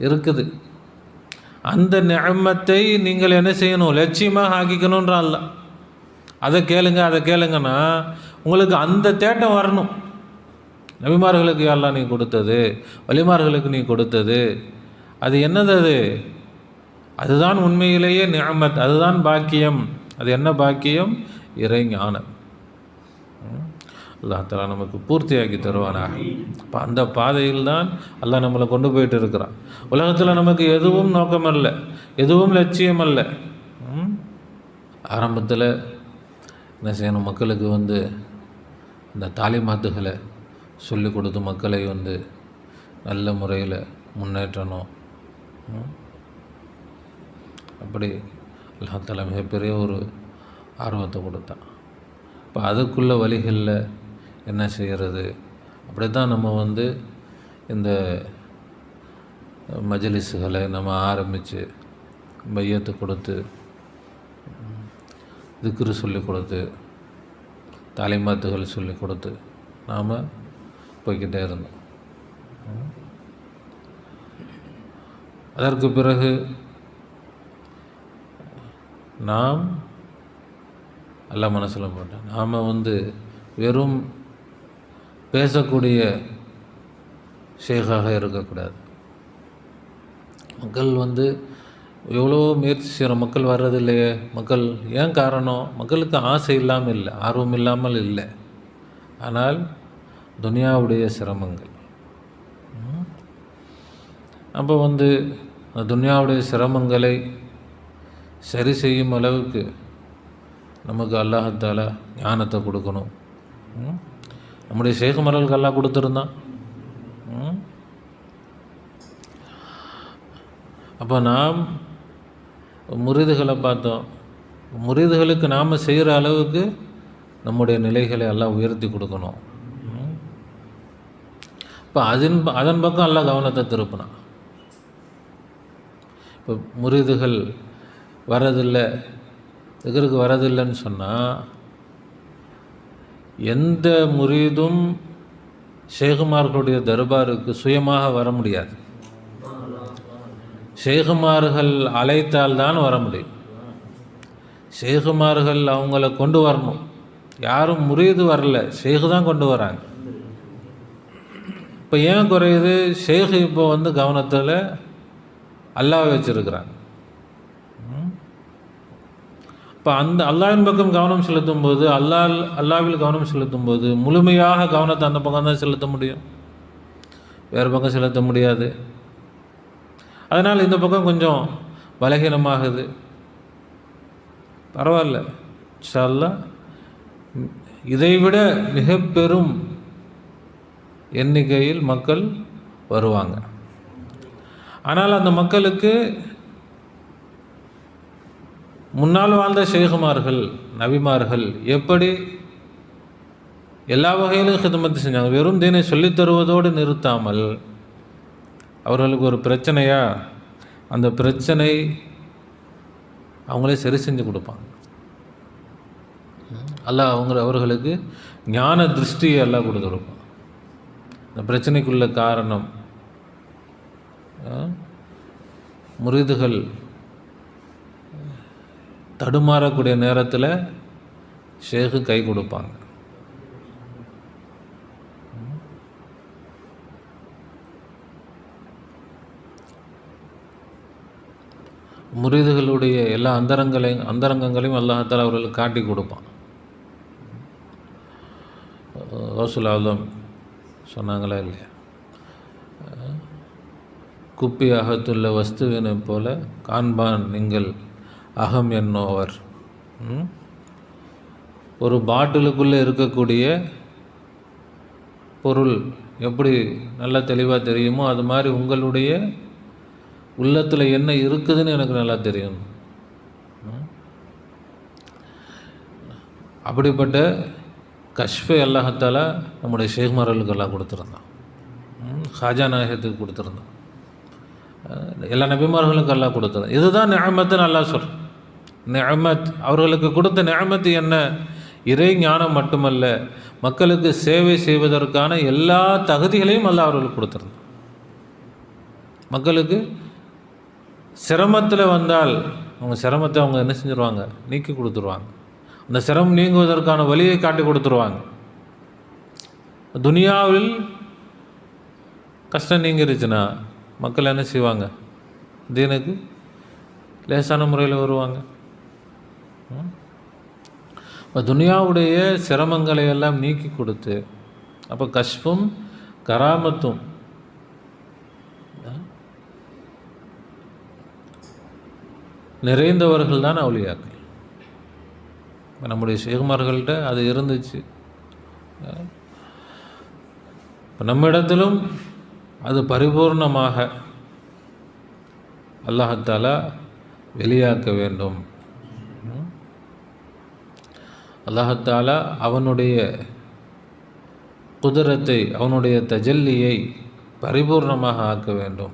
இருக்குது. அந்த நிஅமத்தை நீங்கள் என்ன செய்யணும், லட்சியமாக ஆக்கிக்கணுன்ற அல்லாஹ். அதை கேளுங்கன்னா உங்களுக்கு அந்த தேட்டம் வரணும். நபிமார்களுக்கு அல்லாஹ் நீ கொடுத்தது, வலிமார்களுக்கு நீ கொடுத்தது, அது என்னது? அதுதான் உண்மையிலேயே நிஅமத், அதுதான் பாக்கியம். அது என்ன பாக்கியம்? இறை ஞானம். அல்லாஹ் தஆலா நமக்கு பூர்த்தியாக்கி தருவானாக. இப்போ அந்த பாதையில் தான் அல்லாஹ் நம்மளை கொண்டு போயிட்டு இருக்கிறான். உலகத்தில் நமக்கு எதுவும் நோக்கம் அல்ல, எதுவும் லட்சியம் அல்ல. ஆரம்பத்தில் என்ன செய்யணும், மக்களுக்கு இந்த தாலிமாத்துகளை சொல்லி கொடுத்து மக்களை நல்ல முறையில் முன்னேற்றணும். அப்படி அல்லாஹ் தஆலா மிகப்பெரிய ஒரு ஆர்வத்தை கொடுத்தான். இப்போ அதுக்குள்ள வழிகளில் என்ன செய்கிறது, அப்படி தான் நம்ம இந்த மஜ்லிஸ்களை நம்ம ஆரம்பித்து பையத்து கொடுத்து திக்ரு சொல்லி கொடுத்து தாலிமாத்துகள் சொல்லி கொடுத்து நாம் போய்கிட்டே இருந்தோம். அதற்கு பிறகு நாம் அல்லாஹ் மனசில் போட்டோம், நாம் வெறும் பேசக்கூடிய ஷேகாக இருக்கக்கூடாது. மக்கள் எவ்வளோ முயற்சி செய்கிற மக்கள் வர்றதில்லையே. மக்கள் ஏன் காரணம்? மக்களுக்கு ஆசை இல்லாமல் இல்லை, ஆர்வம் இல்லாமல் இல்லை. ஆனால் துனியாவுடைய சிரமங்கள். அப்போ அந்த துனியாவுடைய சிரமங்களை சரி செய்யும் அளவுக்கு நமக்கு அல்லாஹ் தஆலா ஞானத்தை கொடுக்கணும். நம்முடைய ஷேகுமார்களுக்கு அல்லாஹ் கொடுத்துருந்தான். அப்போ நாம் முரீதுகளை பார்த்தோம். முரீதுகளுக்கு நாம் செய்கிற அளவுக்கு நம்முடைய நிலைகளை எல்லாம் உயர்த்தி கொடுக்கணும். இப்போ அதன் பக்கம் எல்லாம் கவனத்தை திருப்பினான். இப்போ முரீதுகள் வரதில்லை, திக்ருக்கு வரதில்லைன்னு சொன்னால் எந்த முரீதும் ஷேகுமார்களுடைய தர்பாருக்கு சுயமாக வர முடியாது. ஷேகுமார்கள் அழைத்தால் தான் வர முடியும். ஷேகுமார்கள் அவங்கள கொண்டு வரணும். யாரும் முரீது வரல, ஷேகு தான் கொண்டு வராங்க. இப்போ ஏன் குறையுது? ஷேகு இப்போ கவனத்தில் அல்லாஹ் வச்சிருக்கிறாங்க. இப்போ அந்த அல்லாஹ்வின் பக்கம் கவனம் செலுத்தும் போது, அல்லாஹ்வில் கவனம் செலுத்தும் போது முழுமையாக கவனத்தை அந்த பக்கம் தான் செலுத்த முடியும், வேறு பக்கம் செலுத்த முடியாது. அதனால் இந்த பக்கம் கொஞ்சம் பலகீனமாகுது. பரவாயில்ல, இன்ஷா அல்லாஹ் இதைவிட மிக பெரும் எண்ணிக்கையில் மக்கள் வருவாங்க. ஆனால் அந்த மக்களுக்கு முன்னால் வாழ்ந்த ஷேகுமார்கள், நபிமார்கள் எப்படி எல்லா வகையிலும் ஹிதமத்து செஞ்சாங்க. வெறும் தீனை சொல்லித் தருவதோடு நிறுத்தாமல் அவர்களுக்கு ஒரு பிரச்சனையா, அந்த பிரச்சனை அவங்களே சரி செஞ்சு கொடுப்பாங்க. அல்லாஹ் அவர்களுக்கு ஞான திருஷ்டியை எல்லாம் கொடுத்துருப்பான். இந்த பிரச்சனைக்குள்ள காரணம் முரீதுகள் தடுமாறக்கூடிய நேரத்தில் ஷேகு கை கொடுப்பாங்க. முரீதுகளுடைய எல்லா அந்தரங்கங்களையும் அல்லாஹ் தஆலா அவர்களுக்கு காட்டி கொடுப்பான். ரசூல் ஆலம் சொன்னாங்களா இல்லையா, குப்பி அகத்துள்ள வஸ்துவினை போல காண்பான் நீங்கள் அகம் என்னோவர். ஒரு பாட்டிலுக்குள்ளே இருக்கக்கூடிய பொருள் எப்படி நல்லா தெளிவாக தெரியுமோ அது மாதிரி உங்களுடைய உள்ளத்தில் என்ன இருக்குதுன்னு எனக்கு நல்லா தெரியும். அப்படிப்பட்ட கஷ்ஃபை அல்லாஹ் தஆலா நம்முடைய ஷேகுமார்களுக்கு எல்லாம் கொடுத்துருந்தான். ஹாஜா நாயகத்துக்கு கொடுத்துருந்தான். எல்லா நபிமார்களுக்கும் அல்லாஹ் கொடுத்துருந்தான். இதுதான் நிஅமத்துன்னு அல்லாஹ் சொல்கிறான். நிஅமத், அவர்களுக்கு கொடுத்த நிஅமத் என்ன? இறை ஞானம் மட்டுமல்ல, மக்களுக்கு சேவை செய்வதற்கான எல்லா தகுதிகளையும் அல்லாஹ் அவர்களுக்கு கொடுத்துருந்தான். மக்களுக்கு சிரமத்தில் வந்தால் அவங்க சிரமத்தை அவங்க என்ன செஞ்சுருவாங்க? நீக்கி கொடுத்துருவாங்க. அந்த சிரமம் நீங்குவதற்கான வழியை காட்டி கொடுத்துருவாங்க. துனியாவில் கஷ்டம் நீங்கிருச்சுன்னா மக்கள் என்ன செய்வாங்க? தீனுக்கு லேசான முறையில் வருவாங்க. இப்போ துனியாவுடைய சிரமங்களை எல்லாம் நீக்கி கொடுத்து, அப்போ கஷ்பும் கராமத்தும் நிறைந்தவர்கள் தான் அவுலியாக்கள். நம்முடைய ஷேகுமார்கள்ட்ட அது இருந்துச்சு. இப்போ நம்ம இடத்திலும் அது பரிபூர்ணமாக அல்லாஹ் வெளியாக்க வேண்டும். அல்லாஹ் அவனுடைய குதிரத்தை, அவனுடைய தஜல்லியை பரிபூர்ணமாக ஆக்க வேண்டும்.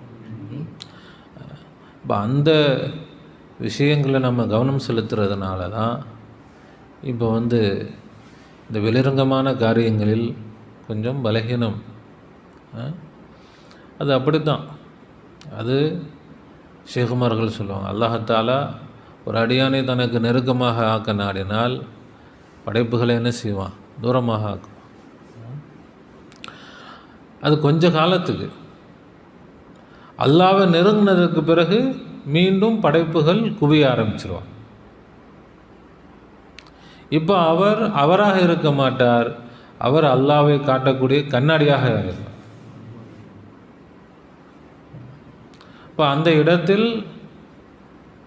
இப்போ அந்த விஷயங்களை நம்ம கவனம் செலுத்துறதுனால தான் இப்போ இந்த வெளிரங்கமான காரியங்களில் கொஞ்சம் பலகீனம். அது அப்படித்தான். அது ஷேகுமார்கள் சொல்லுவாங்க, அல்லாஹ் ஒரு அடியானை தனக்கு நெருக்கமாக ஆக்க நாடினால் படைப்புகளை என்ன செய்வான்? தூரமாக ஆக்குவான். அது கொஞ்ச காலத்துக்கு. அல்லாஹ்வை நெருங்கினதுக்கு பிறகு மீண்டும் படைப்புகள் குவிய ஆரம்பிச்சிருவான். இப்போ அவராக இருக்க மாட்டார், அவர் அல்லாஹ்வை காட்டக்கூடிய கண்ணாடியாக இருப்பார். இப்போ அந்த இடத்தில்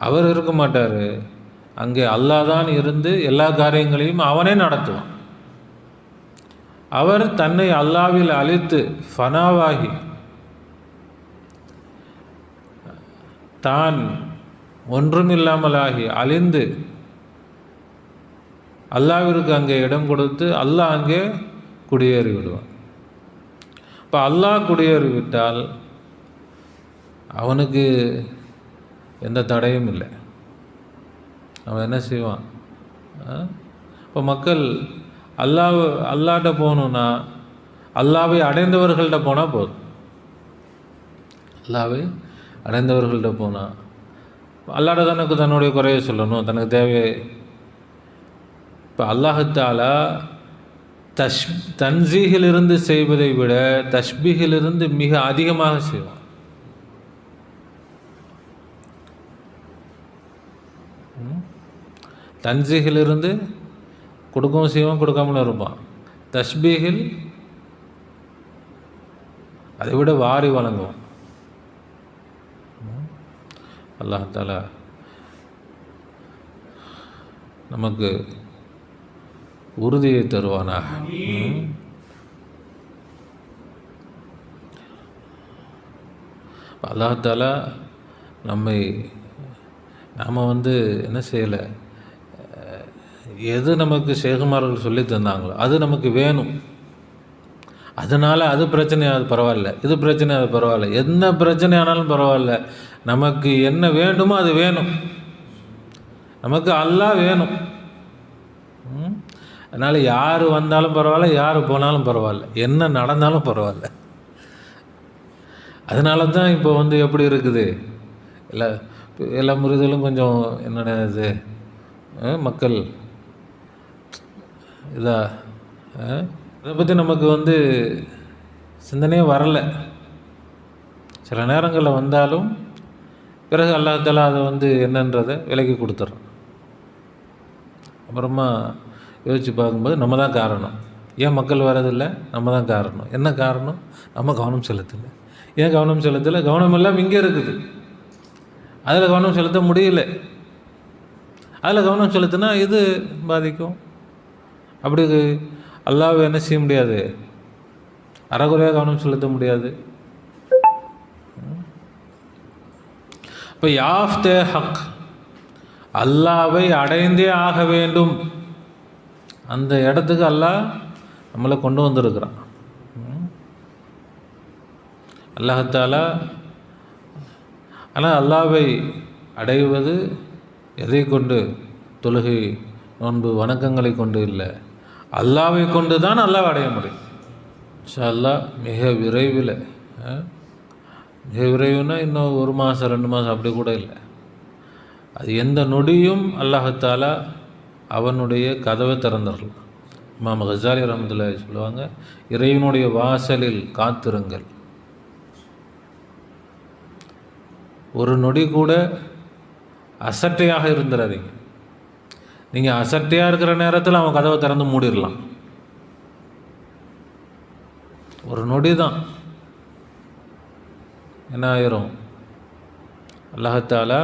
அவர் இருக்க மாட்டார், அங்கே அல்லாஹ் தான் இருந்து எல்லா காரியங்களையும் அவனே நடத்துவான். அவர் தன்னை அல்லாஹ்வில் அழித்து ஃபனாவாகி தான் ஒன்றுமில்லாமலாகி அழிந்து அல்லாஹ்விற்கு அங்கே இடம் கொடுத்து அல்லாஹ் அங்கே குடியேறி விடுவான். இப்போ அல்லாஹ் குடியேறிவிட்டால் அவனுக்கு எந்த தடையும் இல்லை. அவன் என்ன செய்வான்? இப்போ மக்கள் அல்லாஹ்ட்ட போகணுன்னா அல்லாஹ்வை அடைந்தவர்கள்ட்ட போனால் போதும். அல்லாஹ்வை அடைந்தவர்கள்ட்ட போனால் அல்லாஹ்ட்ட தனக்கு தன்னுடைய குறையை சொல்லணும், தனக்கு தேவையை. இப்போ அல்லாஹ் தஆலா தன்சீஹிலிருந்து செய்வதை விட தஷ்பீஹிலிருந்து மிக அதிகமாக செய்வான். தன்சீஹிலிருந்து கொடுக்கவும் செய்வான், கொடுக்காமலும் இருப்பான். தஷ்பீஹில் அதை விட வாரி வழங்குவான். அல்லாஹ் தஆலா நமக்கு உறுதியை தருவானாக. அல்லாஹ் தஆலா நாம் என்ன செய்யலை, எது நமக்கு ஷேகுமார்கள் சொல்லி தந்தாங்களோ அது நமக்கு வேணும். அதனால் அது பிரச்சனை, அது பரவாயில்ல, இது பிரச்சனை, அது பரவாயில்ல, என்ன பிரச்சனை ஆனாலும் பரவாயில்ல, நமக்கு என்ன வேண்டுமோ அது வேணும். நமக்கு அல்லாஹ் வேணும். அதனால் யார் வந்தாலும் பரவாயில்ல, யார் போனாலும் பரவாயில்ல, என்ன நடந்தாலும் பரவாயில்ல. அதனால தான் இப்போ எப்படி இருக்குது, எல்லா முறைகளும் கொஞ்சம் என்னடா இது மக்கள் அதை பற்றி நமக்கு சிந்தனையே வரலை. சில நேரங்களில் வந்தாலும் பிறகு அல்லாஹ் தஆலா அதை என்னன்றதை விலக்கி கொடுத்துட்றோம். அப்புறமா யோசித்து பார்க்கும்போது நம்ம தான் காரணம். ஏன் மக்கள் வரதில்லை? நம்ம தான் காரணம். என்ன காரணம்? நம்ம கவனம் செலுத்தலை. ஏன் கவனம் செலுத்தலை? கவனம் எல்லாம் இங்கே இருக்குது, அதில் கவனம் செலுத்த முடியல. அதில் கவனம் செலுத்தினா இது பாதிக்கும். அப்படி அல்லாஹ்வை என்ன செய்ய முடியாது, அறகுறையாக கவனம் செலுத்த முடியாது. இப்போ யாஃப்தே ஹக், அல்லாஹ்வை அடைந்தே ஆக வேண்டும். அந்த இடத்துக்கு அல்லாஹ் நம்மளை கொண்டு வந்திருக்கிறான். அல்லாஹ் தஆலா ஆனால் அல்லாஹ்வை அடைவது எதை கொண்டு? தொழுகை, நோன்பு, வணக்கங்களை கொண்டு இல்லை, அல்லாவை கொண்டு தான் அல்லாஹ் அடைய முடியும். இன்ஷா அல்லாஹ் மிக விரைவில், மிக விரைவுனா இன்னும் 1 மாதம் 2 மாதம் அப்படி கூட இல்லை, அது எந்த நொடியும் அல்லாஹாலா அவனுடைய கதவை திறந்துடலாம். இமாம் கஸாலி ரஹ்மத்துல்லாஹி சொல்லுவாங்க, இறைவனுடைய வாசலில் காத்திருங்கள், ஒரு நொடி கூட அசட்டையாக இருந்துடாதீங்க. நீங்கள் அசட்டையாக இருக்கிற நேரத்தில் அவன் கதவை திறந்து மூடிடலாம். ஒரு நொடி தான் என்ன ஆயிரும், அல்லாஹாலா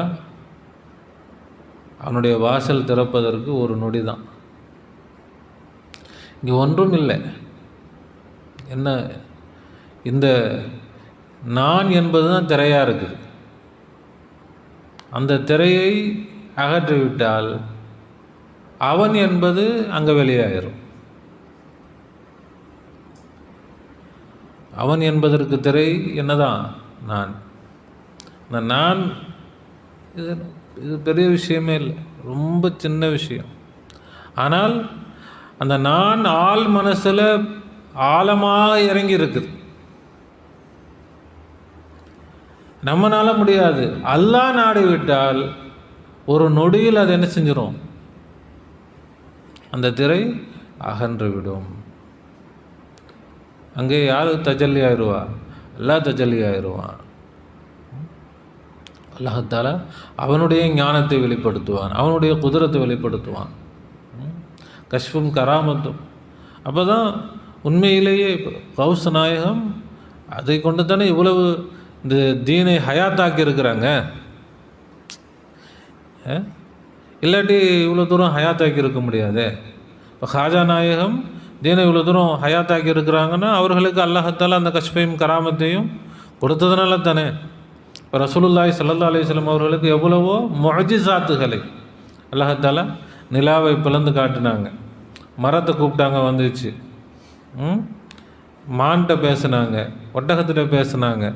அவனுடைய வாசல் திறப்பதற்கு ஒரு நொடி தான். இங்கே ஒன்றும் இல்லை. என்ன, இந்த நான் என்பது தான் திரையாக இருக்குது. அந்த திரையை அகற்றிவிட்டால் அவன் என்பது அங்கே வெளியாயிரும். அவன் என்பதற்கு திரை என்னதான்? நான். இந்த நான் இது பெரிய விஷயமே இல்லை, ரொம்ப சின்ன விஷயம். ஆனால் அந்த நான் ஆள் மனசில் ஆழமாக இறங்கி இருக்குது. நம்மளால முடியாது. அல்லாஹ் நாடி விட்டால் ஒரு நொடியில் அது என்ன செஞ்சிடும்? அந்த திரை அகன்று விடும். அங்கே யார் தஜல்லி ஆயிடுவா? அல்லாஹ் தஜல்லி ஆயிடுவான். அல்லாஹாலா அவனுடைய ஞானத்தை வெளிப்படுத்துவான், அவனுடைய குதிரத்தை வெளிப்படுத்துவான், கஷ்ஃபும் கராமத்தும். அப்போ தான் உண்மையிலேயே கௌஸ் நாயகம் அதை கொண்டு தானே இவ்வளவு இந்த தீனை ஹயாத்தாக்கி இருக்கிறாங்க. இல்லாட்டி இவ்வளோ தூரம் ஹயாத்தாக்கி இருக்க முடியாது. இப்போ ஹாஜா நாயகம் தீனை இவ்வளோ தூரம் ஹயாத்தாக்கி இருக்கிறாங்கன்னா அவர்களுக்கு அல்லாஹாலா அந்த கஷ்ஃபையும் கராமத்தையும் கொடுத்ததுனால தானே. இப்போ ரசூலுல்லாஹி ஸல்லல்லாஹு அலைஹி வஸல்லம் அவர்களுக்கு எவ்வளவோ முஅஜிஸாத்துகளை அல்லாஹாலா, நிலாவை பிளந்து காட்டினாங்க, மரத்தை கூப்பிட்டாங்க வந்துச்சு, மான்கிட்ட பேசுனாங்க, ஒட்டகத்திட்ட பேசுனாங்க.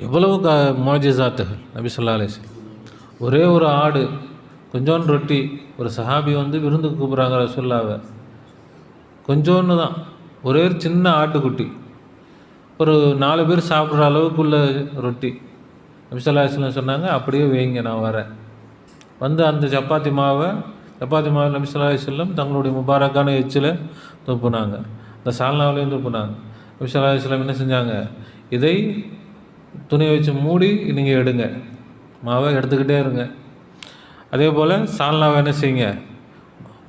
எவ்வளவு முஅஜிஸாத்துகள் நபி ஸல்லல்லாஹு அலைஹி வஸல்லம். ஒரே ஒரு ஆடு, கொஞ்சோண்டு ரொட்டி. ஒரு சஹாபி வந்து விருந்துக்கு கூப்பிட்றாங்க ரசூலுல்லாவை, கொஞ்சோன்னு தான், ஒரே ஒரு சின்ன ஆட்டுக்குட்டி, ஒரு 4 பேர் சாப்பிட்ற அளவுக்குள்ள ரொட்டி. நபி ஸல்லல்லாஹு அலைஹி வஸல்லம் சொன்னாங்க, அப்படியே வைங்க, நான் வரேன். வந்து அந்த சப்பாத்தி மாவை நபி ஸல்லல்லாஹு அலைஹி வஸல்லம் தங்களுடைய முபாரக்கான எச்சில் துப்புனாங்க, இந்த சால்னாவிலையும் துப்புனாங்க. நபி ஸல்லல்லாஹு அலைஹி வஸல்லம் என்ன செஞ்சாங்க? இதை துணி வச்சு மூடி நீங்கள் எடுங்க, மாவை எடுத்துக்கிட்டே இருங்க. அதே போல் சால்னாவை என்ன செய்யுங்க,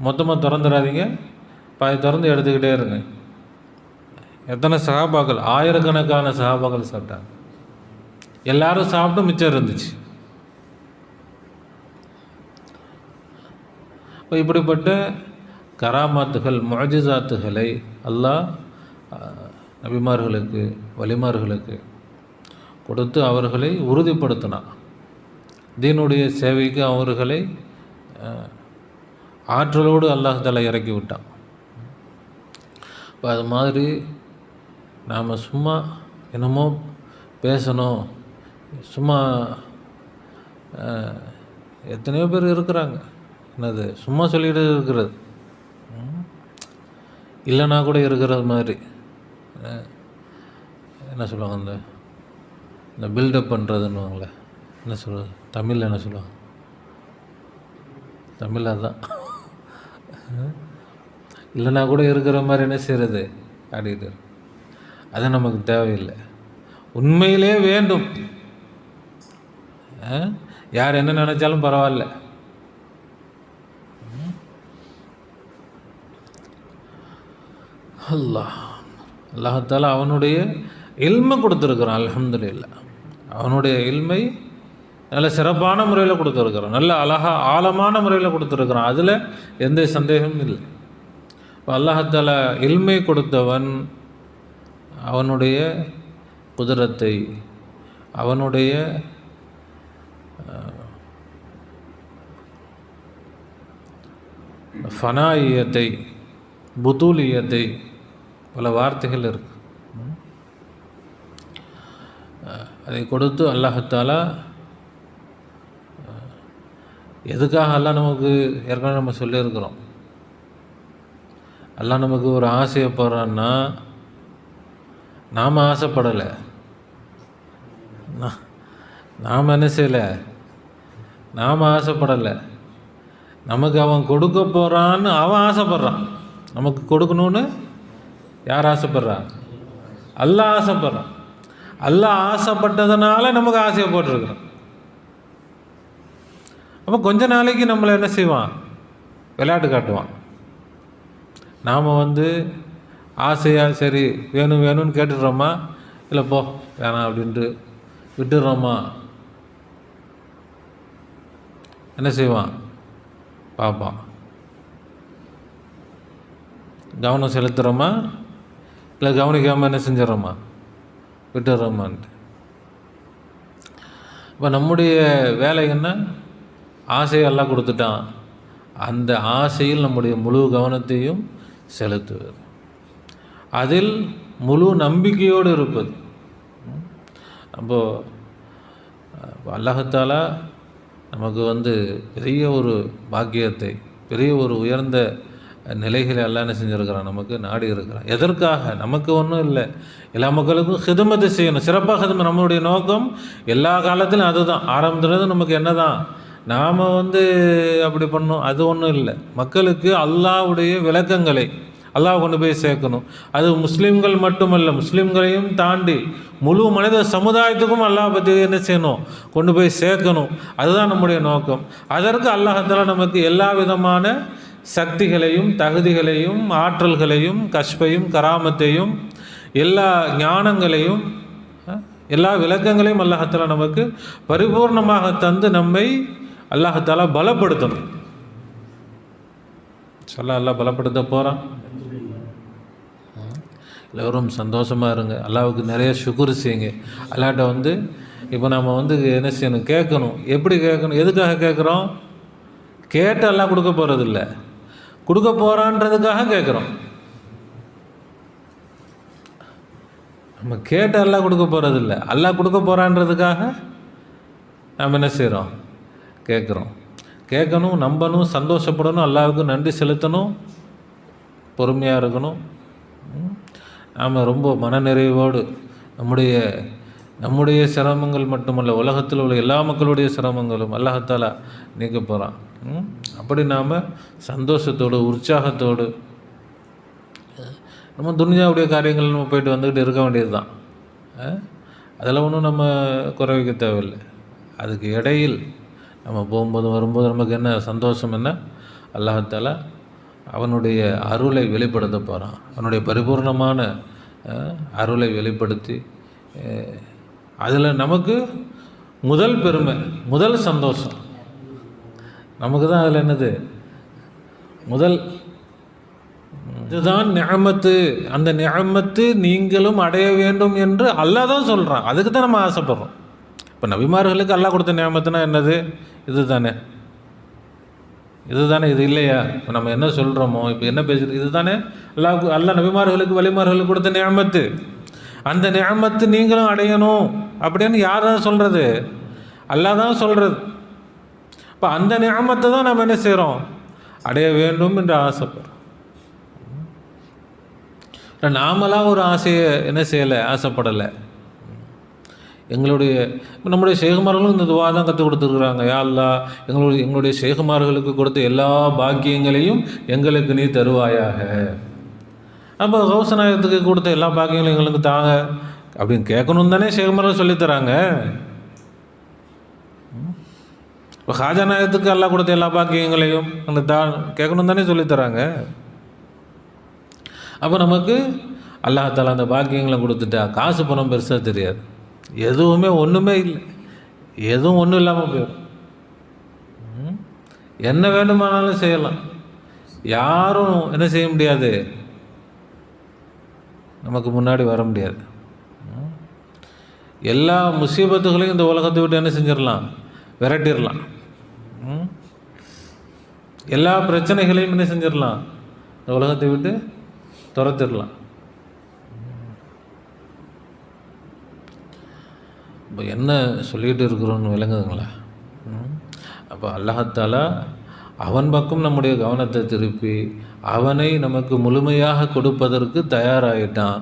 மொத்தமாக திறந்துடாதீங்க, பாதி திறந்து எடுத்துக்கிட்டே இருங்க. எத்தனை சஹாபாக்கள், ஆயிரக்கணக்கான சஹாபாக்கள் சாப்பிட்டாங்க. எல்லாரும் சாப்பிட்டு மிச்சம் இருந்துச்சு. இப்போ இப்படிப்பட்ட கராமாத்துகள், முஅஜிஸாத்துகளை அல்லாஹ் நபிமார்களுக்கு, வலிமார்களுக்கு கொடுத்து அவர்களை உறுதிப்படுத்தினான். தீனுடைய சேவைக்கு அவர்களை ஆற்றலோடு அல்லாஹ் இறக்கி விட்டான். இப்போ அது மாதிரி நாம் சும்மா என்னமோ பேசணும், சும்மா எத்தனையோ பேர் இருக்கிறாங்க, என்னது சும்மா சொல்லிகிட்டு இருக்கிறது, இல்லைன்னா கூட இருக்கிறது மாதிரி. என்ன சொல்லுவாங்க, இந்த பில்டப் பண்ணுறதுன்னுவாங்களே, என்ன சொல்கிறது தமிழில், என்ன சொல்லுவாங்க தமிழ், அதுதான். இல்லைன்னா கூட இருக்கிற மாதிரி என்ன செய்கிறது அப்படின்ட்டு. அது நமக்கு தேவையில்லை. உண்மையிலே வேண்டும். யார் என்ன நினைச்சாலும் பரவாயில்ல. அல்லாஹாலா அவனுடைய இல்மை கொடுத்துருக்குறான். அல்ஹம்துலில்லாஹ், அவனுடைய இல்மை நல்ல சிறப்பான முறையில் கொடுத்துருக்குறான், நல்ல அழகாக ஆழமான முறையில் கொடுத்துருக்குறான். அதில் எந்த சந்தேகமும் இல்லை. இப்போ அல்லாஹாலா இல்மை கொடுத்தவன் அவனுடைய குதிரத்தை, அவனுடைய ஃபனாயியத்தை, புதூலியத்தை, பல வார்த்தைகள் இருக்கு. அதை கொடுத்து அல்லாஹ்தாலா எதுக்காக அல்லாஹ் நமக்கு ஏற்கனவே நம்ம சொல்லியிருக்கிறோம். அல்லாஹ் நமக்கு ஒரு ஆசையை போடுறான்னா நாம் ஆசைப்படலை, நாம் என்ன செய்யலை, நாம் ஆசைப்படலை, நமக்கு அவன் கொடுக்க போகிறான்னு அவன் ஆசைப்படுறான். நமக்கு கொடுக்கணும்னு யார் ஆசைப்படுறா? அல்லாஹ் ஆசைப்படுறான். அல்லாஹ் ஆசைப்பட்டதுனால நமக்கு ஆசையை போட்டிருக்கிறான். அப்போ கொஞ்ச நாளைக்கு நம்மளை என்ன செய்வான்? விளையாட்டு காட்டுவான். நாம் ஆசையாக சரி வேணும் வேணும்னு கேட்டுடுறோமா, இல்லை போ வேணாம் அப்படின்ட்டு விட்டுடுறோமா? என்ன செய்வான்? பார்ப்பான். கவனம் செலுத்துகிறோமா, இல்லை கவனிக்காமல் என்ன செஞ்சிடறோமா, விட்டுடுறோமான்ட்டு. இப்போ நம்முடைய வேலை என்ன? ஆசையை எல்லாம் கொடுத்துட்டான், அந்த ஆசையில் நம்முடைய முழு கவனத்தையும் செலுத்துவது, அதில் முழு நம்பிக்கையோடு இருப்பது. அப்போது அல்லாஹ்தாலா நமக்கு பெரிய ஒரு பாக்கியத்தை, பெரிய ஒரு உயர்ந்த நிலைகளை எல்லாம் என்ன செஞ்சுருக்கிறான், நமக்கு நாடி இருக்கிறான். எதற்காக? நமக்கு ஒன்றும் இல்லை, எல்லா மக்களுக்கும் ஹிதமத்தை செய்யணும், சிறப்பாக ஹிதமத். நம்மளுடைய நோக்கம் எல்லா காலத்திலும் அதுதான். ஆரம்பத்துலேருந்து நமக்கு என்ன தான், நாம் அப்படி பண்ணணும் அது ஒன்றும் இல்லை. மக்களுக்கு அல்லாஹ்வுடைய விளக்கங்களை அல்லாஹ் கொண்டு போய் சேர்க்கணும். அது முஸ்லீம்கள் மட்டுமல்ல, முஸ்லீம்களையும் தாண்டி முழு மனித சமுதாயத்துக்கும் அல்லாஹ் பற்றி என்ன செய்யணும், கொண்டு போய் சேர்க்கணும். அதுதான் நம்முடைய நோக்கம். அதற்கு அல்லாஹ்தாலா நமக்கு எல்லா விதமான சக்திகளையும் தகுதிகளையும் ஆற்றல்களையும் கஷ்பையும் கராமத்தையும் எல்லா ஞானங்களையும் எல்லா விளக்கங்களையும் அல்லாஹ்தாலா நமக்கு பரிபூர்ணமாக தந்து நம்மை அல்லாஹ்தாலா பலப்படுத்தணும். அல்லாஹ் பலப்படுத்த போகிறான். எல்லோரும் சந்தோஷமாக இருங்க, அல்லாஹ்வுக்கு நிறைய ஷுக்ர் செய்யுங்க. அல்லாஹ்ட்ட இப்போ நம்ம என்ன செய்யணும், கேட்கணும். எப்படி கேட்கணும், எதுக்காக கேட்குறோம்? கேட்டு அல்லாஹ் கொடுக்க போகிறதில்ல, கொடுக்க போகிறான்றதுக்காக கேட்குறோம். நம்ம கேட்டு அல்லாஹ் கொடுக்க போகிறதில்ல, அல்லாஹ் கொடுக்க போகிறான்றதுக்காக நம்ம என்ன செய்கிறோம், கேட்குறோம். கேட்கணும், நம்பணும், சந்தோஷப்படணும், அல்லாஹ்வுக்கு நன்றி செலுத்தணும், பொறுமையாக இருக்கணும். நாம் ரொம்ப மனநிறைவோடு நம்முடைய சிரமங்கள் மட்டுமல்ல, உலகத்தில் உள்ள எல்லா மக்களுடைய சிரமங்களும் அல்லாஹ்தாலா நீக்க போகிறான். அப்படி நாம் சந்தோஷத்தோடு உற்சாகத்தோடு நம்ம துனியாவுடைய காரியங்கள் நம்ம போயிட்டு வந்துக்கிட்டு இருக்க வேண்டியது தான். அதில் ஒன்றும் நம்ம குறை வைக்க தேவையில்லை. அதுக்கு இடையில் நம்ம போகும்போது வரும்போது நமக்கு என்ன சந்தோஷம், என்ன அல்லாஹ்தாலா அவனுடைய அருளை வெளிப்படுத்த போகிறான். அவனுடைய பரிபூர்ணமான அருளை வெளிப்படுத்தி அதில் நமக்கு முதல் பெருமை, முதல் சந்தோஷம் நமக்கு தான். அதில் என்னது முதல், இதுதான் நிஅமத்து. அந்த நிஅமத்து நீங்களும் அடைய வேண்டும் என்று அல்லாஹ் தான் சொல்கிறான். அதுக்கு தான் நம்ம ஆசைப்படுறோம். இப்போ நபிமார்களுக்கு அல்லாஹ் கொடுத்த நிஅமத்துனா என்னது? இது தானே, இது இல்லையா? இப்போ நம்ம என்ன சொல்கிறோமோ, இப்போ என்ன பேசுகிறோம், இது தானே அல்லாஹ் நபிமார்களுக்கு வலிமார்களுக்கு கொடுத்த நிஅமத்து. அந்த நிஅமத்து நீங்களும் அடையணும் அப்படின்னு யார் தான் சொல்கிறது? அல்லாஹ் தான் சொல்கிறது. இப்போ அந்த நிஅமத்தை தான் நம்ம என்ன செய்கிறோம், அடைய வேண்டும் என்று ஆசைப்படுறோம். நாமளாக ஒரு ஆசையை என்ன செய்யலை, ஆசைப்படலை. நம்முடைய ஷேகுமார்களும் இந்த துவா தான் கற்றுக் கொடுத்துருக்குறாங்க. யா அல்லாஹ், எங்களுடைய ஷேகுமார்களுக்கு கொடுத்த எல்லா பாக்கியங்களையும் எங்களுக்கு நீ தருவாயாக. அப்போ கௌசநாயகத்துக்கு கொடுத்த எல்லா பாக்கியங்களையும் எங்களுக்கு தாங்க அப்படின்னு கேட்கணும் தானே ஷேகுமார்கள் சொல்லித்தராங்க. இப்போ ஹாஜா நாயகத்துக்கு அல்லாஹ் கொடுத்த எல்லா பாக்கியங்களையும் எங்களுக்கு கேட்கணும் தானே சொல்லித்தராங்க. அப்போ நமக்கு அல்லாஹ்தாலா அந்த பாக்கியங்களை கொடுத்துட்டா காசு பணம் பெருசாக தெரியாது, எதுவுமே ஒன்றுமே இல்லை, எதுவும் ஒன்றும் இல்லாமல் போயிடும். என்ன வேண்டுமானாலும் செய்யலாம், யாரும் என்ன செய்ய முடியாது, நமக்கு முன்னாடி வர முடியாது. எல்லா முசீபத்துகளையும் இந்த உலகத்தை விட்டு என்ன செஞ்சிடலாம், விரட்டிடலாம். எல்லா பிரச்சனைகளையும் என்ன செஞ்சிடலாம், இந்த உலகத்தை விட்டு துரத்திடலாம். இப்போ என்ன சொல்லிகிட்டு இருக்கிறோன்னு விளங்குதுங்களா? அப்போ அல்லாஹ்தாலா அவன் பக்கம் நம்முடைய கவனத்தை திருப்பி அவனை நமக்கு முழுமையாக கொடுப்பதற்கு தயாராகிட்டான்.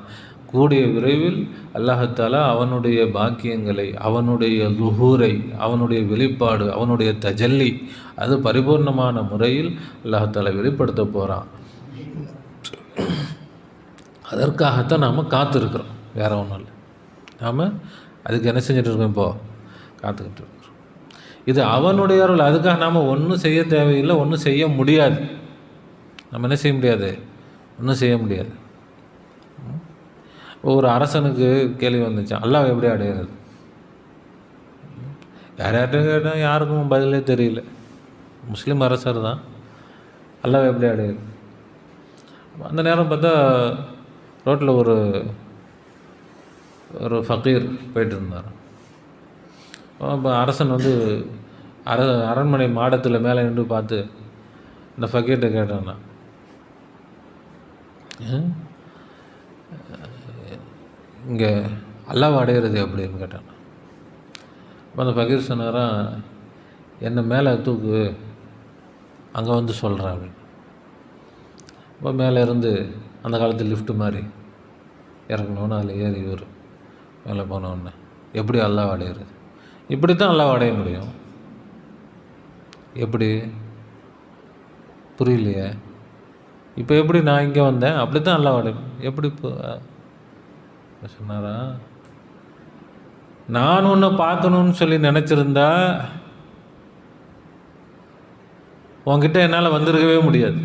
கூடிய விரைவில் அல்லாஹ்தாலா அவனுடைய பாக்கியங்களை, அவனுடைய லுஹூரை, அவனுடைய வெளிப்பாடு, அவனுடைய தஜல்லி, அது பரிபூர்ணமான முறையில் அல்லாஹ்தாலா வெளிப்படுத்த போகிறான். அதற்காகத்தான் நாம் காத்திருக்கிறோம், வேறு ஒன்றும் இல்லை. நாம் அதுக்கு என்ன செஞ்சுட்டு இருக்கோம்? இப்போது காத்துக்கிட்டு இருக்கிறோம். இது அவனுடைய அருள். அதுக்காக நாம் ஒன்றும் செய்ய தேவையில்லை, ஒன்றும் செய்ய முடியாது. நம்ம என்ன செய்ய முடியாது? ஒன்றும் செய்ய முடியாது. ஒரு அரசனுக்கு கேள்வி வந்துச்சான், அல்லாஹ் எப்படி அடையிறது? யார்கிட்ட கேட்டால் யாருக்கும் பதிலே தெரியல. முஸ்லீம் அரசர் தான், அல்லாஹ் எப்படி அடையிறது? அந்த நேரம் பார்த்தா ரோட்டில் ஒரு ஃபக்கீர் போயிட்டு இருந்தார். அப்போ அரசன் வந்து அரண்மனை மாடத்தில் மேலே நின்று பார்த்து இந்த ஃபக்கீர்கிட்ட கேட்டான்னா, இங்கே அல்லாஹ் அடையிறது அப்படின்னு கேட்டான். அப்போ அந்த ஃபக்கீர் சொன்னாரா, என்னை மேலே தூக்கு, அங்கே வந்து சொல்கிறேன் அப்படின்னு. அப்போ மேலே இருந்து அந்த காலத்தில் லிஃப்ட்டு மாதிரி இறக்கணுன்னு அதில் ஏறி இவர் மேலே போனோடனே எப்படி அல்லாஹ் அடையிறது? இப்படி தான் அல்லாஹ் அடைய முடியும். எப்படி? புரியலையே. இப்போ எப்படி நான் இங்கே வந்தேன்? அப்படி தான் அல்லாஹ் அடையும். எப்படி சொன்னாரா, நான் உன்னை பார்க்கணுன்னு சொல்லி நினச்சிருந்தா உன்கிட்ட என்னால் வந்திருக்கவே முடியாது.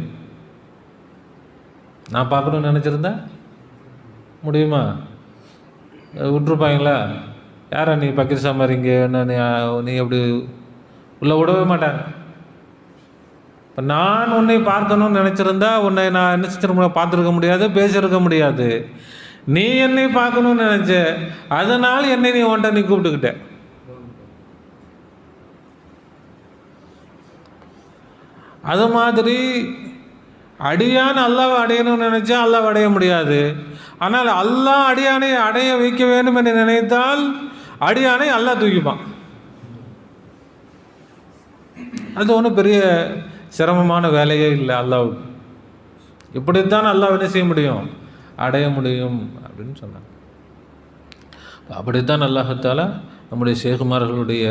நான் பார்க்கணுன்னு நினச்சிருந்தா முடியுமா? விட்டுருப்பாங்களா? யாரா நீ பக்கீர் மாதிரி இங்கே என்ன நீ எப்படி உள்ளே விடவே மாட்டாங்க. இப்போ நான் உன்னை பார்க்கணும்னு நினச்சிருந்தா உன்னை நான் என்ன செஞ்சிருக்க பார்த்துருக்க முடியாது, பேசியிருக்க முடியாது. நீ என்னை பார்க்கணும்னு நினச்ச, அதனால் என்னை நீ கூப்பிட்டுக்கிட்ட. அது மாதிரி அடியான் அல்லாஹ் அடையணும்னு நினைச்சா அல்லாஹ் அடைய முடியாது. ஆனால் அல்லாஹ் அடியானை அடைய வைக்க வேண்டும் என்று நினைத்தால் அடியானை அல்லாஹ் தூக்கிப்பான். அது ஒன்றும் பெரிய சிரமமான வேலையே இல்லை அல்லாஹ்வுக்கு. இப்படித்தான் அல்லாஹ் என்ன செய்ய முடியும்? அடைய முடியும் அப்படின்னு சொன்னாங்க. அப்படித்தான் அல்லாஹ்தாலா நம்முடைய ஷேகுமார்களுடைய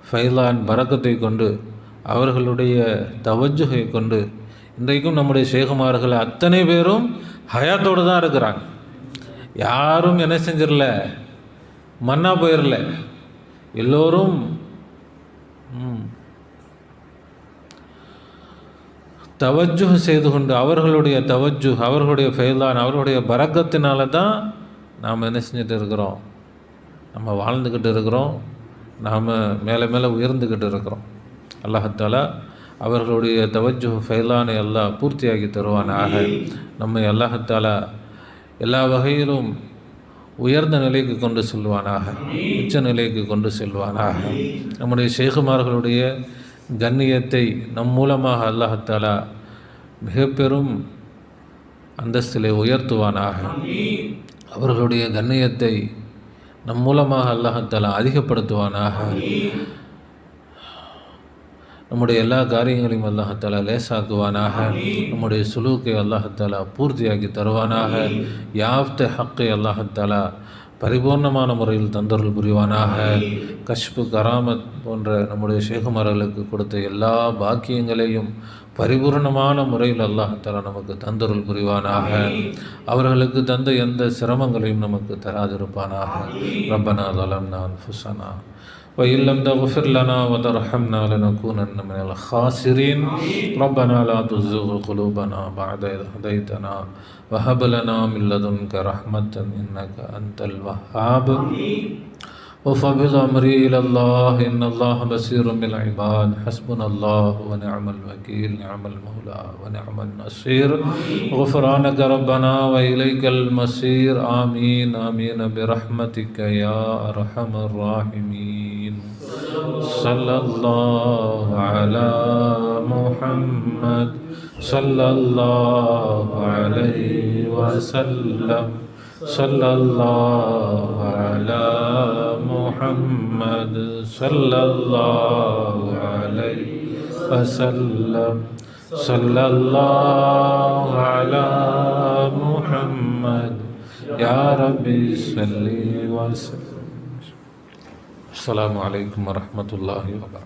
ஃபைலான் பரக்கத்தை கொண்டு, அவர்களுடைய தவஜ்ஜுகை கொண்டு இன்றைக்கும் நம்முடைய ஷேகுமார்கள் அத்தனை பேரும் ஹயாத்தோடு தான் இருக்கிறாங்க. யாரும் என்ன செஞ்சிடல, மன்னா போயிடல. எல்லோரும் தவஜ்ஜு செய்து கொண்டு, அவர்களுடைய தவஜ்ஜு, அவர்களுடைய ஃபைலான், அவர்களுடைய பரக்கத்தினால தான் நாம் என்ன செஞ்சுட்டு இருக்கிறோம்? நம்ம வாழ்ந்துக்கிட்டு இருக்கிறோம். நாம் மேலே மேலே உயர்ந்துக்கிட்டு இருக்கிறோம். அல்லாஹ்தாலா அவர்களுடைய தவஜ்ஜு ஃபைலானை அல்லாஹ் பூர்த்தியாகி தருவானாக. நம்மை அல்லாஹ்தாலா எல்லா வகையிலும் உயர்ந்த நிலைக்கு கொண்டு செல்வானாக, உச்ச நிலைக்கு கொண்டு செல்வானாக. நம்முடைய ஷேகுமார்களுடைய கண்ணியத்தை நம் மூலமாக அல்லாஹ்தாலா மிக பெரும் அந்தஸ்திலே உயர்த்துவானாக. அவர்களுடைய கண்ணியத்தை நம் மூலமாக அல்லாஹ்தாலா அதிகப்படுத்துவானாக. நம்முடைய எல்லா காரியங்களையும் அல்லாஹ்தாலா லேசாக்குவானாக. நம்முடைய சுலூக்கை அல்லாஹ்தாலா பூர்த்தியாக்கி தருவானாக. யாஃப்த ஹக்கை அல்லாஹ்தாலா பரிபூர்ணமான முறையில் தந்தருள் புரிவானாக. கஷ்பு கராமத் போன்ற நம்முடைய ஷேகுமார்களுக்கு கொடுத்த எல்லா பாக்கியங்களையும் பரிபூர்ணமான முறையில் அல்லாஹ்தாலா நமக்கு தந்தருள் புரிவானாக. அவர்களுக்கு தந்த எந்த சிரமங்களையும் நமக்கு தராதிருப்பானாக. ரப்பனா ஸலம்னா அன்ஃபுஸனா وإن لم تغفر لنا وترحمنا لنكونن من الخاسرين. ربنا لا تزغ قلوبنا بعد إذ هديتنا وهب لنا من لدنك رحمة إنك أنت الوهاب. وفوض أمري إلى الله إن الله بصير بالعباد. حسبنا الله ونعم الوكيل، نعم المولى ونعم النصير. غفرانك ربنا وإليك المصير. آمين آمين برحمتك يا أرحم الراحمين. صلى الله على محمد صلى الله عليه وسلم. ஸல்லல்லாஹு அலா முஹம்மது ஸல்லல்லாஹு அலைஹி வஸல்லம் ஸல்லல்லாஹு அலா முஹம்மது யா ரப்பி ஸல்லி வஸல்லிம். அஸ்ஸலாமு அலைக்கும் வரஹ்மத்துல்லாஹி வபரகாத்துஹு.